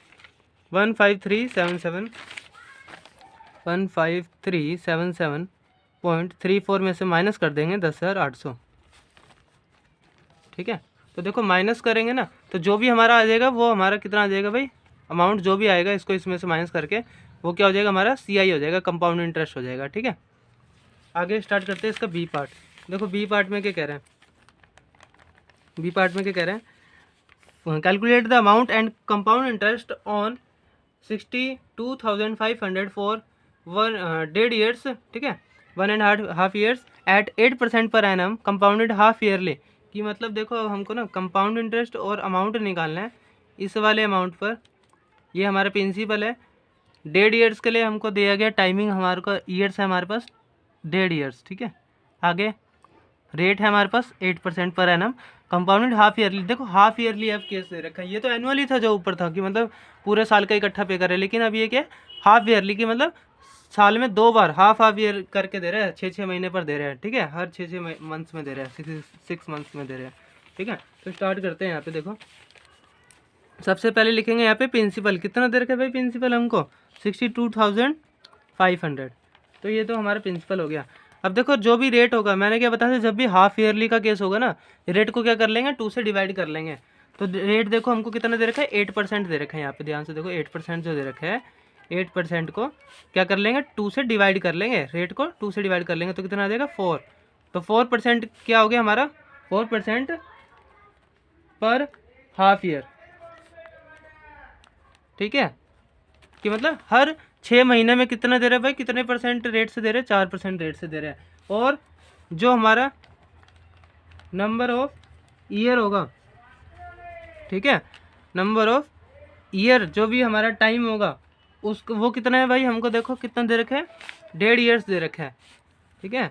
15377.34 में से माइनस कर देंगे 10,800, ठीक है। तो देखो माइनस करेंगे ना तो जो भी हमारा आ जाएगा वो हमारा कितना आ जाएगा भाई, अमाउंट जो भी आएगा इसको इसमें से माइनस करके वो क्या हो जाएगा, हमारा CI हो जाएगा, कंपाउंड इंटरेस्ट हो जाएगा, ठीक है। आगे स्टार्ट करते हैं इसका बी पार्ट। देखो बी पार्ट में क्या कह रहे हैं, बी पार्ट में क्या कह रहे हैं, calculate the amount and compound interest on 62,500 for 1.5 years, ठीक है, 1.5 years eight 8% per annum compounded half yearly. कि मतलब देखो अब हमको ना कंपाउंड इंटरेस्ट और अमाउंट निकालना है इस वाले अमाउंट पर, ये हमारा प्रिंसिपल है। 1.5 years के लिए हमको दिया गया टाइमिंग, हमारे को ईयर्स है हमारे पास 1.5 years, ठीक है। आगे रेट है हमारे पास 8% per annum, compounded half yearly. देखो हाफ ईयरली अब केस दे रखा है, ये तो एनुअली था जो ऊपर था कि मतलब पूरे साल का इकट्ठा पे करे, लेकिन अब ये क्या हाफ ईयरली की मतलब साल में 2 बार हाफ ईयर करके दे रहे हैं, 6 महीने पर दे रहे हैं, ठीक है, हर 6 मंथ्स में दे रहे हैं, 6 मंथ्स में दे रहे हैं, ठीक है। तो स्टार्ट करते हैं। यहाँ पे देखो सबसे पहले लिखेंगे यहाँ पे प्रिंसिपल, कितना दे रखा है भाई प्रिंसिपल हमको 62,500। तो ये तो हमारा प्रिंसिपल हो गया। अब देखो जो भी रेट होगा, मैंने क्या बताया था, जब भी हाफ ईयरली का केस होगा ना, रेट को क्या कर लेंगे, 2 से डिवाइड कर लेंगे। तो रेट देखो हमको कितना दे रखा है, 8% दे रखा है। यहाँ पे ध्यान से देखो 8% जो दे रखा है, 8% को क्या कर लेंगे, 2 से डिवाइड कर लेंगे, रेट को 2 से डिवाइड कर लेंगे तो कितना आ जाएगा 4। तो 4% क्या हो गया हमारा, 4% पर हाफ ईयर। ठीक है, कि मतलब हर 6 महीने में कितना दे रहे हैं भाई, कितने परसेंट रेट से दे रहे हैं, 4% रेट से दे रहे हैं। और जो हमारा नंबर ऑफ ईयर होगा, ठीक है, नंबर ऑफ ईयर जो भी हमारा टाइम होगा उसको, वो कितना है भाई, हमको देखो कितना दे रखे हैं, 1.5 ईयर्स दे रखे हैं। ठीक है,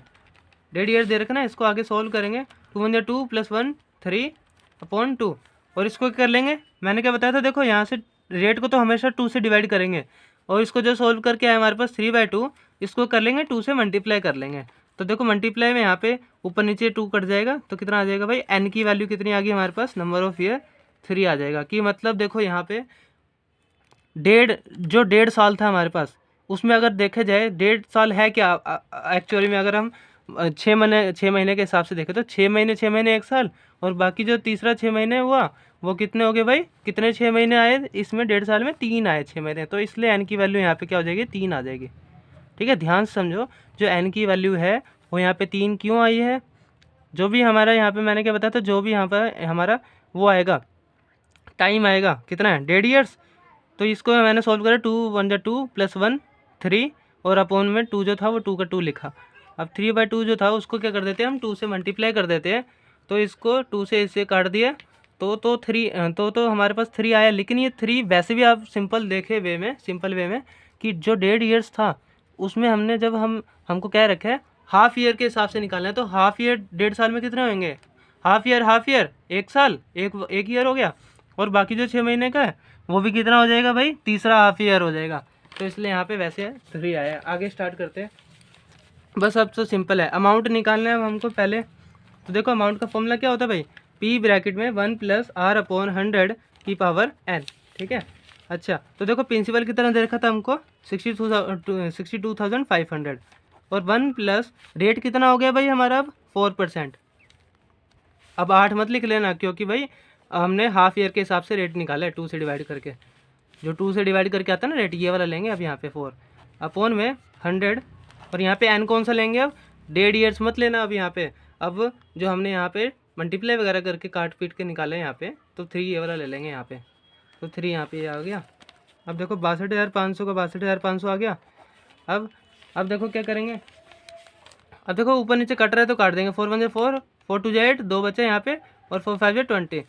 1.5 ईयर दे रखा ना, इसको आगे सॉल्व करेंगे। 2 × 2 + 1 3/2। और इसको क्या कर लेंगे, मैंने क्या बताया था, देखो यहाँ से रेट को तो हमेशा 2 से डिवाइड करेंगे, और इसको जो सॉल्व करके आए हमारे पास 3/2, इसको कर लेंगे 2 से मल्टीप्लाई कर लेंगे। तो देखो मल्टीप्लाई में यहाँ पे ऊपर नीचे 2 कट जाएगा, तो कितना आ जाएगा भाई, n की वैल्यू कितनी आ गई हमारे पास, नंबर ऑफ ईयर 3 आ जाएगा। कि मतलब देखो यहाँ पे 1.5 साल था हमारे पास, उसमें अगर देखे जाए 1.5 साल है क्या एक्चुअली में, अगर हम 6 महीने के हिसाब से देखें तो 6 महीने 1 साल, और बाकी जो तीसरा 6 महीने हुआ वो कितने हो गए भाई, कितने 6 महीने आए इसमें, 1.5 साल में 3 आए 6 महीने, तो इसलिए n की वैल्यू यहाँ पे क्या हो जाएगी, 3 आ जाएगी। ठीक है, ध्यान से समझो, जो n की वैल्यू है वो यहाँ पे 3 क्यों आई है, जो भी हमारा यहाँ पे मैंने क्या बताया था, जो भी यहाँ पर हमारा वो आएगा, टाइम आएगा कितना है, 1.5 ईयर्स। तो इसको मैंने सॉल्व करा, 2 × 2 + 1 3, और अपॉन में 2 जो था वो 2 का 2 लिखा। अब 3/2 जो था उसको क्या कर देते हैं हम, 2 से मल्टीप्लाई कर देते हैं। तो इसको 2 से इसे काट दिया तो 3 तो हमारे पास 3 आया। लेकिन ये 3 वैसे भी आप सिंपल देखे वे में, सिंपल वे में, कि जो 1.5 ईयर्स था उसमें हमने जब हमको क्या रखा है, हाफ ईयर के हिसाब से निकालना है। तो हाफ ईयर 1.5 साल में कितने होंगे, हाफ ईयर 1 साल, एक ईयर हो गया, और बाकी जो 6 महीने का है वो भी कितना हो जाएगा भाई, तीसरा हाफ ईयर हो जाएगा। तो इसलिए यहाँ पे वैसे 3 आया। आगे स्टार्ट करते हैं, बस अब तो सिंपल है, अमाउंट निकालना है हमको पहले। तो देखो अमाउंट का फॉर्मूला क्या होता है भाई, p ब्रैकेट में 1 + r/100 की पावर n। ठीक है, अच्छा तो देखो प्रिंसिपल कितना दे रखा था हमको, 62,500, और 1 प्लस रेट कितना हो गया भाई हमारा अब 4%। अब 8 मत लिख लेना, क्योंकि भाई हमने हाफ ईयर के हिसाब से रेट निकाला है 2 से डिवाइड करके, जो 2 से डिवाइड करके आता है ना रेट, ये वाला लेंगे। अब यहाँ पे 4 अपॉन में 100, और यहाँ पे n कौन सा लेंगे, अब 1.5 ईयर्स मत लेना अब यहाँ पे। अब जो हमने यहाँ पे मल्टीप्लाई वगैरह करके काट पीट के निकाले यहाँ पे, तो 3 ये वाला ले लेंगे यहाँ पे। तो 3 यहाँ पे आ गया। अब देखो 62,500 का 62,500 आ गया। अब देखो क्या करेंगे, अब देखो ऊपर नीचे कट रहा है तो काट देंगे, 4 × 1 = 4, 4 × 2 = 8, 2 बचे यहाँ पे, और 4 × 5 = 20,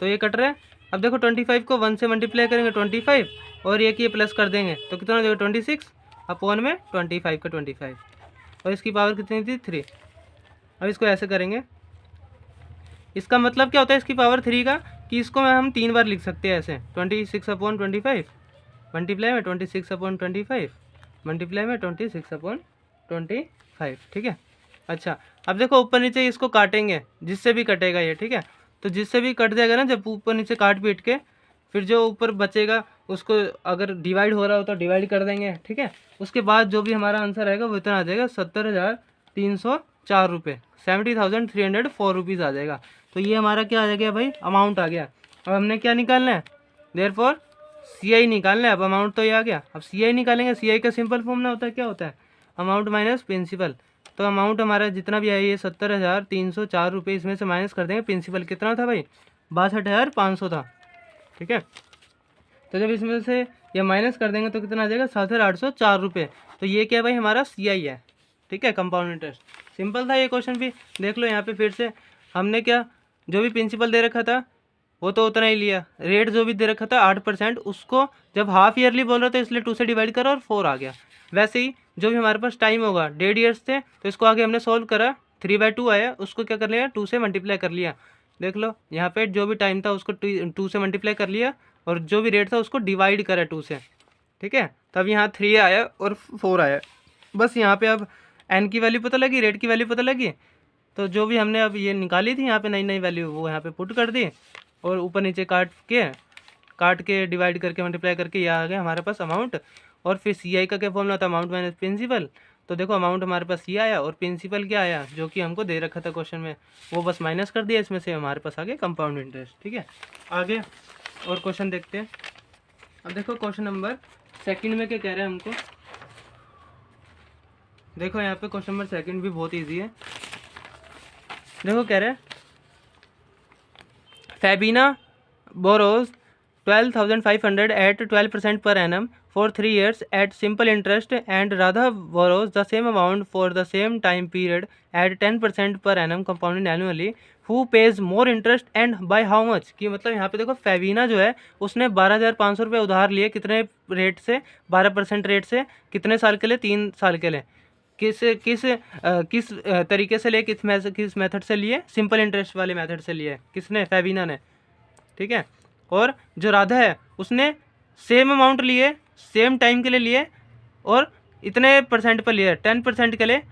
तो ये कट रहा है। अब देखो 25 को 1 से मल्टीप्लाई करेंगे 25, और ये प्लस कर देंगे तो कितना हो जाएगा 26 अपॉन में 25 का 25, और इसकी पावर कितनी थी 3। अब इसको ऐसे करेंगे, इसका मतलब क्या होता है इसकी पावर 3 का, कि इसको हम 3 बार लिख सकते हैं ऐसे, 26/25 मल्टीप्लाई में 26/25 मल्टीप्लाई में 26/25। ठीक है, अच्छा अब देखो ऊपर नीचे इसको काटेंगे, जिससे भी कटेगा ये। ठीक है, तो जिससे भी कट जाएगा ना, जब ऊपर नीचे काट पीट के, फिर जो ऊपर बचेगा उसको अगर डिवाइड हो रहा हो तो डिवाइड कर देंगे। ठीक है, उसके बाद जो भी हमारा आंसर आएगा वो इतना आ जाएगा, 70,304 रुपये, 70,304 रुपीज़ आ जाएगा। तो ये हमारा क्या आ गया भाई, अमाउंट आ गया। अब हमने क्या निकालना है, देयरफॉर CI निकालना है। अब अमाउंट तो ये आ गया, अब CI निकालेंगे। CI का सिंपल फॉर्मूला होता है, क्या होता है, अमाउंट माइनस प्रिंसिपल। तो अमाउंट हमारा जितना भी है ये 70,304 रुपये, इसमें से माइनस कर देंगे। प्रिंसिपल कितना था भाई, 62,500 था। ठीक है, तो जब इसमें से ये माइनस कर देंगे तो कितना आ जाएगा, 7,804 रुपये। तो ये क्या भाई हमारा CI है। ठीक है, कंपाउंड इंटरेस्ट। सिंपल था ये क्वेश्चन भी, देख लो यहाँ पे फिर से हमने क्या, जो भी प्रिंसिपल दे रखा था वो तो उतना ही लिया, रेट जो भी दे रखा था 8%, उसको जब हाफ ईयरली बोल रहे थे इसलिए 2 से डिवाइड करा और 4 आ गया। वैसे ही जो भी हमारे पास टाइम होगा 1.5 ईयर्स थे, तो इसको आगे हमने सॉल्व करा, 3/2 आया, उसको क्या कर लिया, 2 से मल्टीप्लाई कर लिया। देख लो यहाँ पे जो भी टाइम था उसको 2 से मल्टीप्लाई कर लिया, और जो भी रेट था उसको डिवाइड करा 2 से। ठीक है, तब यहाँ 3 आया और 4 आया। बस यहाँ पे अब n की वैल्यू पता लगी, रेट की वैल्यू पता लगी, तो जो भी हमने अब ये निकाली थी यहाँ पे नई वैल्यू, वो यहाँ पे पुट कर दी, और ऊपर नीचे काट के डिवाइड करके मल्टीप्लाई करके ये आ गया हमारे पास अमाउंट। और फिर सी आई का क्या फॉर्मूला था, अमाउंट माइनस प्रिंसिपल। तो देखो अमाउंट हमारे पास ये आया और प्रिंसिपल क्या आया जो कि हमको दे रखा था क्वेश्चन में, वो बस माइनस कर दिया, इसमें से हमारे पास आ गया कंपाउंड इंटरेस्ट। ठीक है, आगे और क्वेश्चन देखते हैं। अब देखो क्वेश्चन नंबर सेकंड में क्या कह रहे हैं हमको, देखो यहाँ पे क्वेश्चन नंबर सेकंड भी बहुत ईजी है। देखो कह रहे हैं फैबीना borrows 12,500 at 12% per annum for 3 years at simple interest and Radha borrows the same amount for the same time period at 10% per annum compounded annually. Who pays more interest and by how much? कि मतलब यहाँ पे देखो फेवीना जो है उसने 12,500 रुपये उधार लिए, कितने रेट से, 12% रेट से, कितने साल के लिए, 3 साल के लिए। किस किस किस तरीके से लिए, किस मेथड से लिए, सिंपल इंटरेस्ट वाले मेथड से लिए, किसने, फेवीना ने। ठीक है, और जो राधा है उसने सेम अमाउंट लिए, सेम टाइम के लिए लिए, और इतने परसेंट पर लिए, 10% के लिए,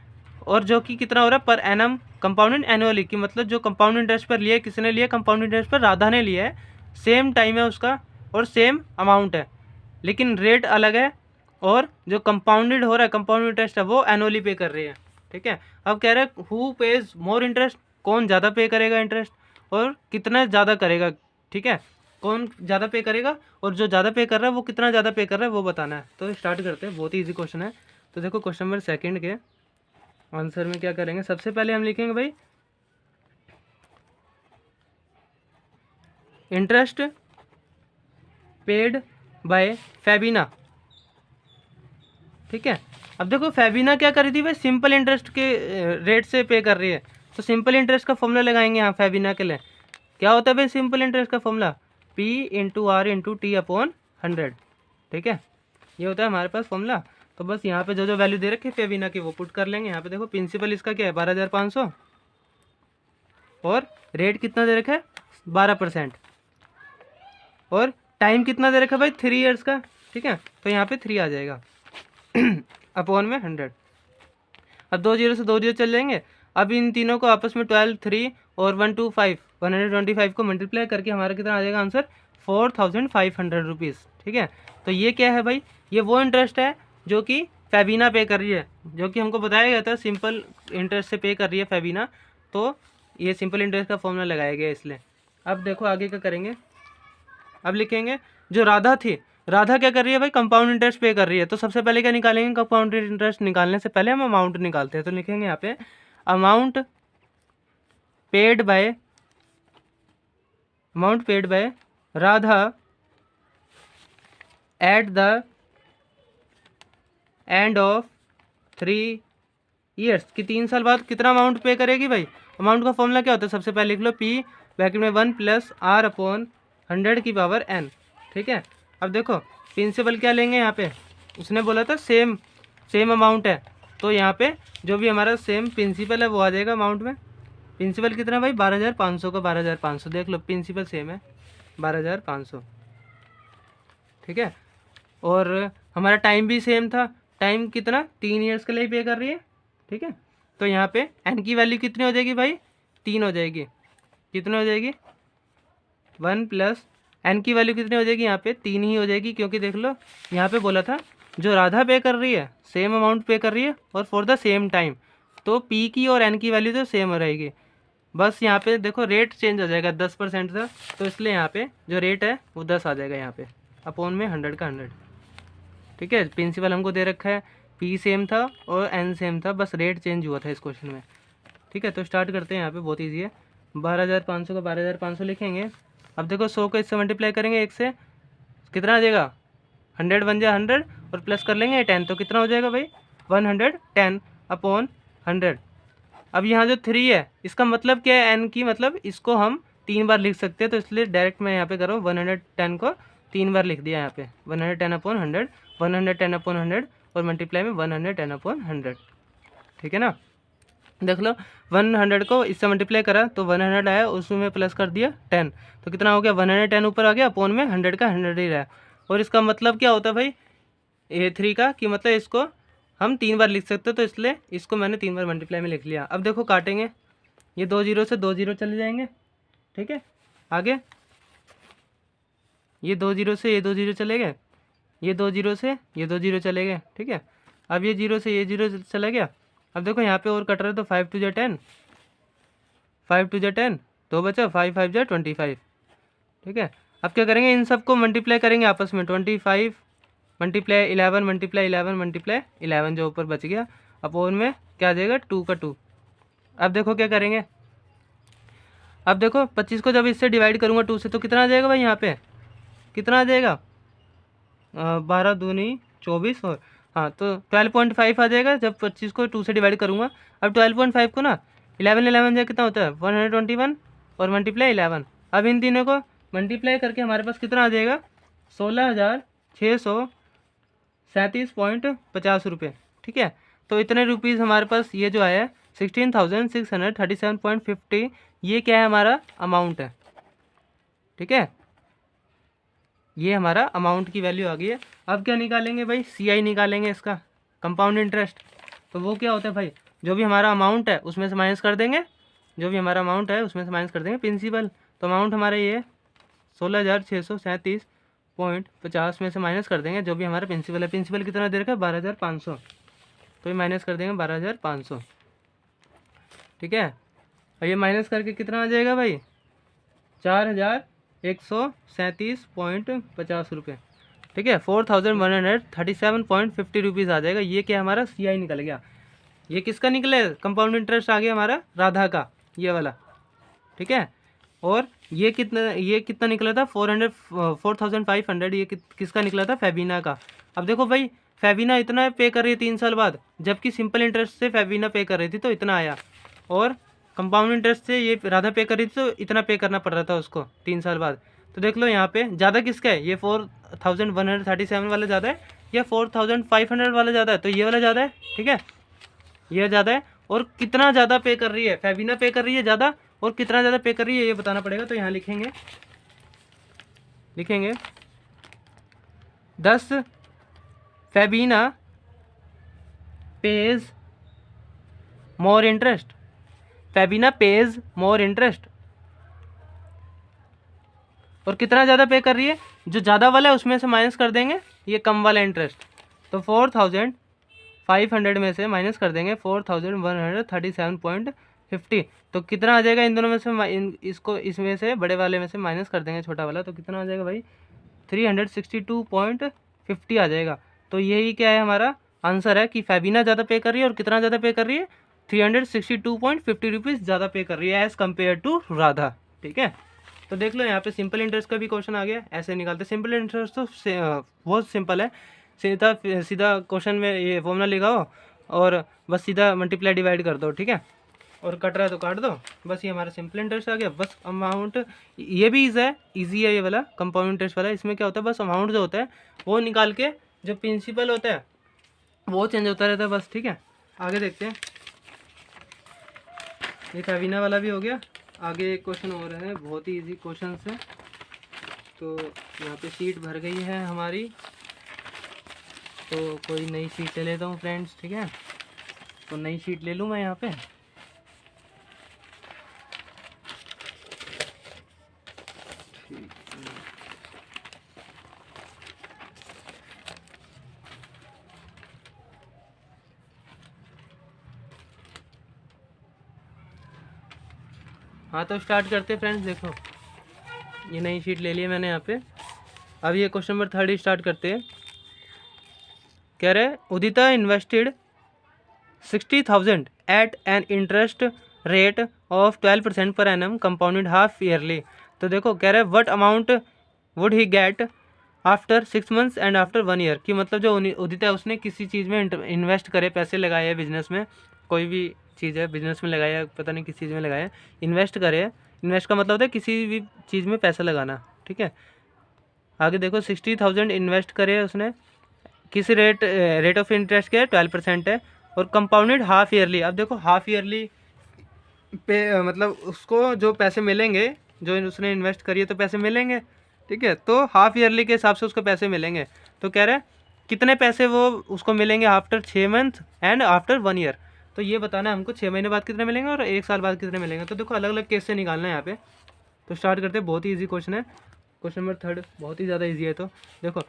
और जो कि कितना हो रहा है पर एनम कंपाउंडेड एनुअली, कि मतलब जो कंपाउंड इंटरेस्ट पर लिए, किसने लिए, कंपाउंड इंटरेस्ट पर राधा ने लिया है, सेम टाइम है उसका और सेम अमाउंट है, लेकिन रेट अलग है, और जो कंपाउंडेड हो रहा है, कंपाउंड इंटरेस्ट है, वो एनुअली पे कर रही है। ठीक है, अब कह रहे हैं हु पेज मोर इंटरेस्ट, कौन ज़्यादा पे करेगा इंटरेस्ट और कितना ज़्यादा करेगा। ठीक है, कौन ज़्यादा पे करेगा और जो ज़्यादा पे कर रहा है वो कितना ज़्यादा पे कर रहा है वो बताना है। तो स्टार्ट करते हैं, बहुत ही ईजी क्वेश्चन है। तो देखो क्वेश्चन नंबर सेकंड के आंसर में क्या करेंगे, सबसे पहले हम लिखेंगे भाई इंटरेस्ट पेड बाय फेबीना। ठीक है, अब देखो फेबीना क्या कर रही थी भाई, सिंपल इंटरेस्ट के रेट से पे कर रही है, तो सिंपल इंटरेस्ट का फॉर्मूला लगाएंगे यहाँ फेबीना के लिए। क्या होता है भाई सिंपल इंटरेस्ट का formula, P into R into T upon 100। ठीक है, ये होता है हमारे पास फॉर्मूला। तो बस यहाँ पे जो जो वैल्यू दे रखी है फेबीना की वो पुट कर लेंगे। यहाँ पे देखो प्रिंसिपल इसका क्या है 12,500, और रेट कितना दे रखा है 12%, और टाइम कितना दे रखा है भाई 3 ईयर्स का। ठीक है, तो यहाँ पे 3 आ जाएगा अपॉन में 100। अब 2 जीरो से 2 जीरो चल जाएंगे। अब इन तीनों को आपस में 12, 3 और 125 125 को मल्टीप्लाई करके हमारा कितना आ जाएगा आंसर, 4,500 रुपीज़। ठीक है, तो ये क्या है भाई, ये वो इंटरेस्ट है जो कि फेबीना पे कर रही है, जो कि हमको बताया गया था सिंपल इंटरेस्ट से पे कर रही है फेबीना। तो ये सिंपल इंटरेस्ट का फॉर्मूला लगाया गया इसलिए। अब देखो आगे क्या करेंगे, अब लिखेंगे जो राधा थी, राधा क्या कर रही है भाई, कंपाउंड इंटरेस्ट पे कर रही है। तो सबसे पहले क्या निकालेंगे, कंपाउंड इंटरेस्ट निकालने से पहले हम अमाउंट निकालते हैं। तो लिखेंगे यहाँ पे amount paid by Radha at the end of 3 years, कि 3 साल बाद कितना अमाउंट पे करेगी भाई। अमाउंट का फॉर्मूला क्या होता है, सबसे पहले लिख लो P ब्रैकेट में 1 प्लस R अपॉन 100 की पावर n। ठीक है, अब देखो प्रिंसिपल क्या लेंगे यहाँ पे, उसने बोला था सेम अमाउंट है, तो यहाँ पे जो भी हमारा सेम प्रिंसिपल है वो आ जाएगा अमाउंट में। प्रिंसिपल कितना भाई 12,500 का 12,500, देख लो प्रिंसिपल सेम है 12,500। ठीक है, और हमारा टाइम भी सेम था, टाइम कितना 3 ईयर्स के लिए पे कर रही है। ठीक है, तो यहाँ पे n की वैल्यू कितनी हो जाएगी भाई, 3 हो जाएगी, कितनी हो जाएगी 1 प्लस n की वैल्यू कितनी हो जाएगी, यहाँ पे 3 ही हो जाएगी, क्योंकि देख लो यहाँ पे बोला था जो राधा पे कर रही है सेम अमाउंट पे कर रही है और फॉर द सेम टाइम, तो p की और n की वैल्यू तो सेम रहेगी। बस यहाँ पे देखो रेट चेंज हो जाएगा 10% था, तो इसलिए यहाँ पे जो रेट है वो 10 आ जाएगा यहाँ पे अपॉन में 100 का 100। ठीक है, प्रिंसिपल हमको दे रखा है, P सेम था और N सेम था, बस रेट चेंज हुआ था इस क्वेश्चन में। ठीक है, तो स्टार्ट करते हैं, यहाँ पे बहुत ईजी है। 12,500 का 12,500 लिखेंगे। अब देखो 100 को इससे मल्टीप्लाई करेंगे, एक से कितना आ जाएगा 100 बन जाए 100 और प्लस कर लेंगे 10, तो कितना हो जाएगा भाई 110 अपॉन 100। अब यहाँ जो 3 है इसका मतलब क्या है, n की मतलब इसको हम 3 बार लिख सकते हैं, तो इसलिए डायरेक्ट मैं यहाँ पे कर रहा हूँ 110 को 3 बार लिख दिया यहाँ पे 110 अपॉन 100, 110 अपॉन 100 और मल्टीप्लाई में 110 अपॉन 100। ठीक है ना, देख लो 100 को इससे मल्टीप्लाई करा तो 100 आया, उसमें प्लस कर दिया 10, तो कितना हो गया 110 ऊपर आ गया अपॉन में 100 का 100 ही रहा। और इसका मतलब क्या होता है भाई A3 का, कि मतलब इसको हम 3 बार लिख सकते हैं, तो इसलिए इसको मैंने 3 बार मल्टीप्लाई में लिख लिया। अब देखो काटेंगे, ये 2 जीरो से 2 जीरो चले जाएंगे। ठीक है, आगे ये 2 जीरो से ये 2 जीरो चले गए, ये 2 जीरो से ये 2 जीरो चले गए, ठीक है। अब ये जीरो से ये जीरो चला गया। अब देखो यहाँ पे और कट रहा है, तो 5 2 जा 10, 5 2 जा 10, तो बचा 5 5 जा 25, ठीक है। अब क्या करेंगे, इन सबको मल्टीप्लाई करेंगे आपस में, 25 मल्टीप्लाई 11 मल्टीप्लाई 11 मल्टीप्लाई 11 जो ऊपर बच गया, अपोन में क्या आ जाएगा 2 का 2। अब देखो क्या करेंगे, अब देखो 25 को जब इससे डिवाइड करूँगा 2 से, तो कितना आ जाएगा भाई, यहाँ पे कितना आ जाएगा, 12 दूनी 24, और हाँ तो 12.5 आ जाएगा जब 25 को 2 से डिवाइड करूँगा। अब 12.5 को ना 11 11 जाए कितना होता है 121, और मल्टीप्लाई 11। अब इन तीनों को मल्टीप्लाई करके हमारे पास कितना आ जाएगा 16,637.50 रुपये, ठीक है। तो इतने रुपीज़ हमारे पास ये जो आया 16,637.50, ये क्या है हमारा अमाउंट है, ठीक है। ये हमारा अमाउंट की वैल्यू आ गई है। अब क्या निकालेंगे भाई, CI निकालेंगे इसका, कंपाउंड इंटरेस्ट। तो वो क्या होता है भाई, जो भी हमारा अमाउंट है उसमें से माइनस कर देंगे, जो भी हमारा अमाउंट है उसमें से माइनस कर देंगे प्रिंसिपल। तो अमाउंट हमारा ये 16,637.50 में से माइनस कर देंगे जो भी हमारा प्रिंसिपल है। प्रिंसिपल कितना दे रखा है 12,500, तो ये माइनस कर देंगे 12,500, ठीक है। और ये माइनस करके कितना आ जाएगा भाई 4,137.50 रुपये, ठीक है। 4,137.50 रुपीज़ आ जाएगा। ये क्या हमारा CI निकल गया। ये किसका निकले, कंपाउंड इंटरेस्ट आ गया हमारा राधा का, ये वाला, ठीक है। और ये कितना निकला था 4,500, ये किसका निकला था फैबीना का। अब देखो भाई फैबीना इतना पे कर रही है 3 साल बाद, जबकि सिंपल इंटरेस्ट से फैबीना पे कर रही थी तो इतना आया, और कंपाउंड इंटरेस्ट से ये राधा पे कर रही थी तो इतना पे करना पड़ रहा था उसको 3 साल बाद। तो देख लो यहाँ पे ज़्यादा किसका है, ये 4,137 वाला ज़्यादा है या 4,500 वाला ज़्यादा है, तो ये वाला ज़्यादा है, ठीक है, ये ज़्यादा है। और कितना ज़्यादा पे कर रही है, फैबीना पे कर रही है ज़्यादा, और कितना ज़्यादा पे कर रही है ये बताना पड़ेगा। तो यहाँ लिखेंगे 10 Fabina pays more interest, Fabina pays more interest. और कितना ज़्यादा पे कर रही है, जो ज़्यादा वाला है उसमें से माइनस कर देंगे ये कम वाला इंटरेस्ट। तो 4,500 में से माइनस कर देंगे 4,137.50, तो कितना आ जाएगा इन दोनों में से, इसको इसमें से बड़े वाले में से माइनस कर देंगे छोटा वाला, तो कितना आ जाएगा भाई 362.50 आ जाएगा। तो यही क्या है हमारा आंसर है कि फैबीना ज़्यादा पे कर रही है, और कितना ज़्यादा पे कर रही है 362.50 रुपीज़ ज़्यादा पे कर रही है एज़ कम्पेयर टू राधा, ठीक है। तो देख लो यहाँ पे सिंपल इंटरेस्ट का भी क्वेश्चन आ गया, ऐसे निकालते। सिंपल इंटरेस्ट तो बहुत सिंपल है, सीधा सीधा क्वेश्चन में ये फॉर्मूला लगाओ और बस सीधा मल्टीप्लाई डिवाइड कर दो, ठीक है, और कट रहा है तो काट दो, बस ये हमारा सिंपल इंटरेस्ट आ गया। बस अमाउंट ये भी ईजी है ये वाला कंपाउंड इंटरेस्ट वाला। इसमें क्या होता है, बस अमाउंट जो होता है वो निकाल के जो प्रिंसिपल होता है वो चेंज होता रहता है बस, ठीक है। आगे देखते हैं, ये फैबीना वाला भी हो गया। आगे एक क्वेश्चन और है, बहुत ही इजी क्वेश्चन है। तो यहाँ पे शीट भर गई है हमारी, तो कोई नई शीट ले लेता हूँ फ्रेंड्स, ठीक है। तो नई शीट ले लूँ मैं यहाँ पे, हाँ तो स्टार्ट करते फ्रेंड्स। देखो ये नई शीट ले ली है मैंने यहाँ पे। अब ये क्वेश्चन नंबर 3 स्टार्ट करते हैं। कह रहे Udita invested 60,000 at an interest rate of 12% per annum compounded half yearly. तो देखो कह रहे what amount would he get after 6 months and after 1 year. कि मतलब जो उदिता है उसने किसी चीज़ में इन्वेस्ट करे, पैसे लगाए है बिजनेस में, कोई भी चीज़ है बिजनेस में लगाया, पता नहीं किस चीज़ में लगाया, इन्वेस्ट करे। इन्वेस्ट का मतलब होता है किसी भी चीज़ में पैसा लगाना, ठीक है। आगे देखो 60,000 इन्वेस्ट करे उसने, किस रेट ऑफ इंटरेस्ट क्या है 12% है, और कंपाउंडेड हाफ ईयरली। अब देखो हाफ ईयरली पे मतलब उसको जो पैसे मिलेंगे, जो उसने इन्वेस्ट करी है तो पैसे मिलेंगे, ठीक है। तो हाफ ईयरली के हिसाब से उसको पैसे मिलेंगे। तो कह रहे हैं कितने पैसे वो उसको मिलेंगे after 6 month and after 1 year. तो ये बताना है हमको 6 महीने बाद कितने मिलेंगे और 1 साल बाद कितने मिलेंगे। तो देखो अलग अलग केस से निकालना है यहाँ पे। तो स्टार्ट करते हैं, बहुत ही ईजी क्वेश्चन है। क्वेश्चन नंबर 3 बहुत ही ज़्यादा ईजी है। तो देखो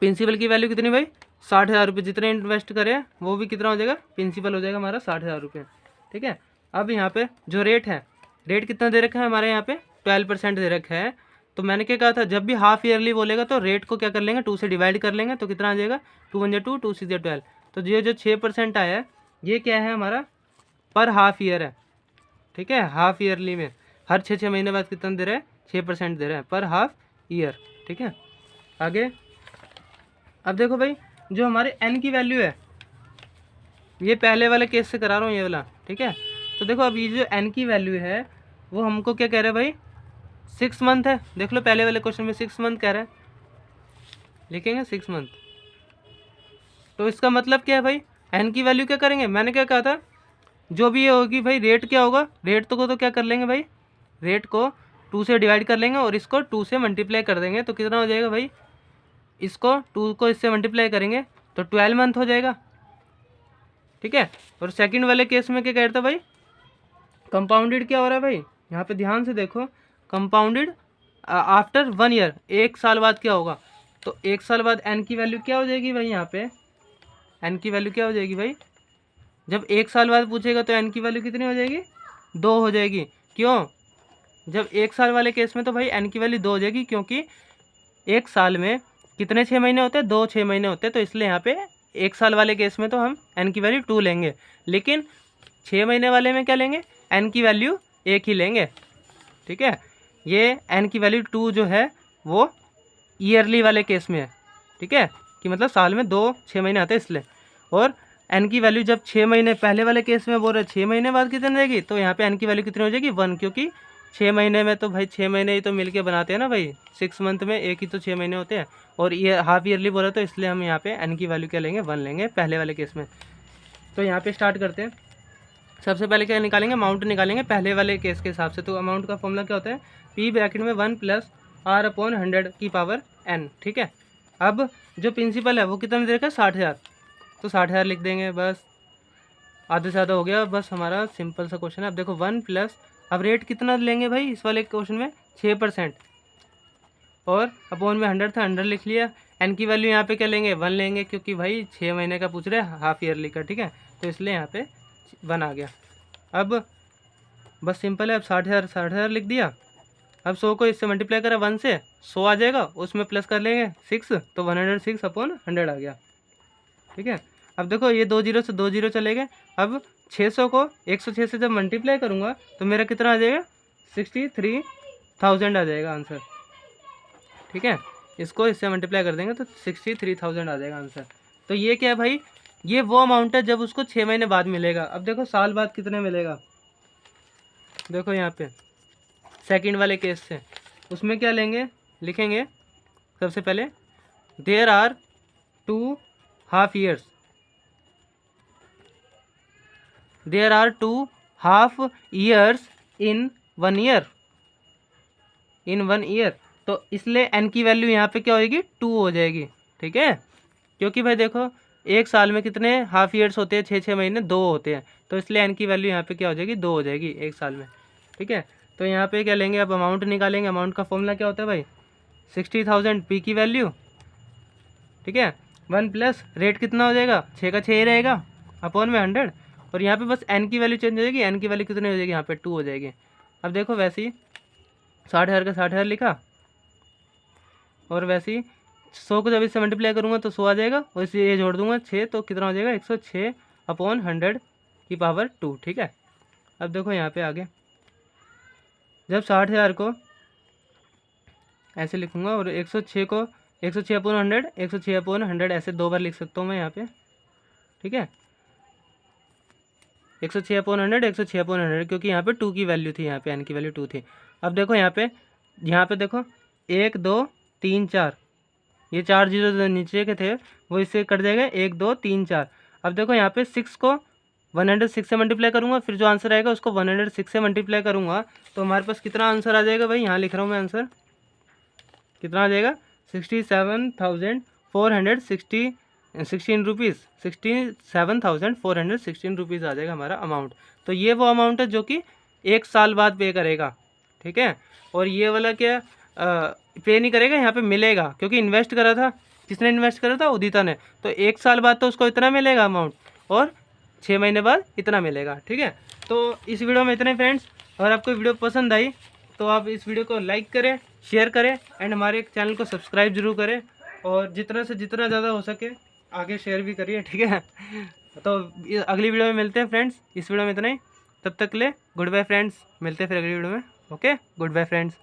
प्रिंसिपल की वैल्यू कितनी भाई 60,000 रुपये, जितने इन्वेस्ट करें वो भी कितना हो जाएगा, प्रिंसिपल हो जाएगा हमारा 60,000 रुपये। ठीक है। अब यहाँ पे जो रेट है, रेट कितना दे रखा है हमारे यहाँ पे 12% दे रखा है। तो मैंने क्या कहा था, जब भी हाफ ईयरली बोलेगा तो रेट को क्या कर लेंगे, 2 से डिवाइड कर लेंगे, तो कितना आ जाएगा 2 × 2 2 × 6 = 12। तो ये जो 6% आया है ये क्या है हमारा पर हाफ ईयर है। ठीक है, हाफ ईयरली में हर 6 महीने बाद कितना दे रहा है, 6% दे रहा है पर हाफ ईयर। ठीक है, आगे अब देखो भाई जो हमारे एन की वैल्यू है, ये पहले वाले केस से करा रहा हूँ ये वाला। ठीक है, तो देखो अब ये जो एन की वैल्यू है वो हमको क्या कह रहा है भाई 6 मंथ है। देख लो पहले वाले क्वेश्चन में 6 मंथ कह रहा है, लिखेंगे 6 मंथ। तो इसका मतलब क्या है भाई, एन की वैल्यू क्या करेंगे, मैंने क्या कहा था जो भी ये होगी भाई रेट क्या होगा, रेट को तो क्या कर लेंगे भाई, रेट को 2 से डिवाइड कर लेंगे और इसको 2 से मल्टीप्लाई कर देंगे, तो कितना हो जाएगा भाई, इसको 2 को इससे मल्टीप्लाई करेंगे तो 12 मंथ हो जाएगा। ठीक है, और सेकंड वाले केस में क्या कह रहा था भाई, कंपाउंडेड क्या हो रहा है भाई, यहाँ पे ध्यान से देखो, कंपाउंडेड आफ्टर 1 ईयर, 1 साल बाद क्या होगा, तो 1 साल बाद एन की वैल्यू क्या हो जाएगी भाई, यहाँ पे एन की वैल्यू क्या हो जाएगी भाई, जब 1 साल बाद पूछेगा तो एन की वैल्यू कितनी हो जाएगी 2 हो जाएगी। क्यों, जब 1 साल वाले केस में तो भाई एन की वैल्यू 2 हो जाएगी, क्योंकि 1 साल में कितने 6 महीने होते हैं, 2 6 महीने होते हैं, तो इसलिए यहाँ पे 1 साल वाले केस में तो हम एन की वैल्यू 2 लेंगे, लेकिन 6 महीने वाले में क्या लेंगे, एन की वैल्यू 1 ही लेंगे। ठीक है, ये एन की वैल्यू 2 जो है वो ईयरली वाले केस में है। ठीक है, कि मतलब साल में 2 6 महीने आते हैं इसलिए, और एन की वैल्यू जब 6 महीने पहले वाले केस में बोल रहे 6 महीने बाद कितनी रहेगी, तो यहाँ पे एन की वैल्यू कितनी हो जाएगी 1, क्योंकि 6 महीने में तो भाई 6 महीने ही तो मिलके बनाते हैं ना भाई, 6 मंथ में एक ही तो 6 महीने होते हैं, और ये हाफ ईयरली बोला तो इसलिए हम यहाँ पे एन की वैल्यू क्या लेंगे 1 लेंगे पहले वाले केस में। तो यहाँ पे स्टार्ट करते हैं, सबसे पहले क्या निकालेंगे, अमाउंट निकालेंगे पहले वाले केस के हिसाब से। तो अमाउंट का फॉर्मूला क्या होता है, पी ब्रैकेट में 1 + r/100 की पावर n। ठीक है, अब जो प्रिंसिपल है वो कितना दे रखा है 60,000, तो 60,000 लिख देंगे, बस आधे से ज़्यादा हो गया, बस हमारा सिंपल सा क्वेश्चन है। अब देखो 1 +, अब रेट कितना लेंगे भाई इस वाले क्वेश्चन में 6%, और अपॉन में 100 था, 100 लिख लिया। एन की वैल्यू यहाँ पे क्या लेंगे 1 लेंगे, क्योंकि भाई 6 महीने का पूछ रहे हैं हाफ ईयरली का। ठीक है, तो इसलिए यहाँ पे 1 आ गया। अब बस सिंपल है, अब 60,000 लिख दिया। अब 100 को इससे मल्टीप्लाई करा 1 से, 100 आ जाएगा, उसमें प्लस कर लेंगे 6, तो 106/100 आ गया। ठीक है, अब देखो ये 2 0 से 2 0 चले गए। अब 600 को 106 से जब मल्टीप्लाई करूँगा तो मेरा कितना आ जाएगा 63,000 आ जाएगा आंसर। ठीक है, इसको इससे मल्टीप्लाई कर देंगे तो 63,000 आ जाएगा आंसर। तो ये क्या है भाई, ये वो अमाउंट है जब उसको 6 महीने बाद मिलेगा। अब देखो साल बाद कितने मिलेगा, देखो यहाँ पे सेकंड वाले केस से, उसमें क्या लेंगे, लिखेंगे सबसे पहले there are 2 half years, there are 2 half years in 1 year, in 1 year. तो इसलिए एन की वैल्यू यहाँ पे क्या होगी 2 हो जाएगी। ठीक है, क्योंकि भाई देखो एक साल में कितने हाफ ईयर्स होते हैं, 6 महीने 2 होते हैं, तो इसलिए एन की वैल्यू यहाँ पे क्या हो जाएगी 2 हो जाएगी एक साल में। ठीक है, तो यहाँ पे क्या लेंगे, अब अमाउंट निकालेंगे। अमाउंट का फॉर्मूला क्या होता है भाई 60,000 पी की वैल्यू। ठीक है, 1 + रेट कितना हो जाएगा 6 का 6 ही रहेगा, अपॉन में 100, और यहाँ पे बस एन की वैल्यू चेंज हो जाएगी, एन की वैल्यू कितनी हो जाएगी यहाँ पे 2 हो जाएगी। अब देखो वैसे ही 60,000 का 60,000 लिखा, और वैसे ही 100 को जब इससे मल्टीप्लाई करूँगा तो 100 आ जाएगा, और इसे ये जोड़ दूंगा 6, तो कितना हो जाएगा 106/100 की पावर 2। ठीक है, अब देखो यहाँ पे आगे जब 60,000 को ऐसे लिखूँगा और 106 को 106/100 106/100 ऐसे 2 बार लिख सकता हूँ मैं यहाँ पे। ठीक है, 106/100 106/100, क्योंकि यहाँ पे 2 की वैल्यू थी, यहाँ पे एन की वैल्यू 2 थी। अब देखो यहाँ पे देखो 1 2 3 4, ये 4 जीरो जो नीचे के थे वो इससे कट जाएगा 1 2 3 4। अब देखो यहाँ पे 6 को 106 से मल्टीप्लाई करूँगा, फिर जो आंसर आएगा उसको 106 से मल्टीप्लाई करूँगा, तो हमारे पास कितना आंसर आ जाएगा भाई, यहाँ लिख रहा हूँ मैं आंसर कितना आ जाएगा 67,416 रुपीज़, 67,416 रुपीज़ आ जाएगा हमारा अमाउंट। तो ये वो अमाउंट है जो कि 1 साल बाद पे करेगा। ठीक है, और ये वाला क्या पे नहीं करेगा, यहाँ पे मिलेगा, क्योंकि इन्वेस्ट करा था किसने इन्वेस्ट करा था? उदिता ने। तो 1 साल बाद तो उसको इतना मिलेगा अमाउंट, और 6 महीने बाद इतना मिलेगा। ठीक है, तो इस वीडियो में इतना ही फ्रेंड्स। अगर आपको वीडियो पसंद आई तो आप इस वीडियो को लाइक करें, शेयर करें एंड हमारे चैनल को सब्सक्राइब जरूर करें, और जितना से जितना ज़्यादा हो सके आगे शेयर भी करिए। ठीक है, तो अगली वीडियो में मिलते हैं फ्रेंड्स। इस वीडियो में इतना ही, तब तक के लिए गुड बाय फ्रेंड्स। मिलते हैं फिर अगली वीडियो में। Okay, good bye friends.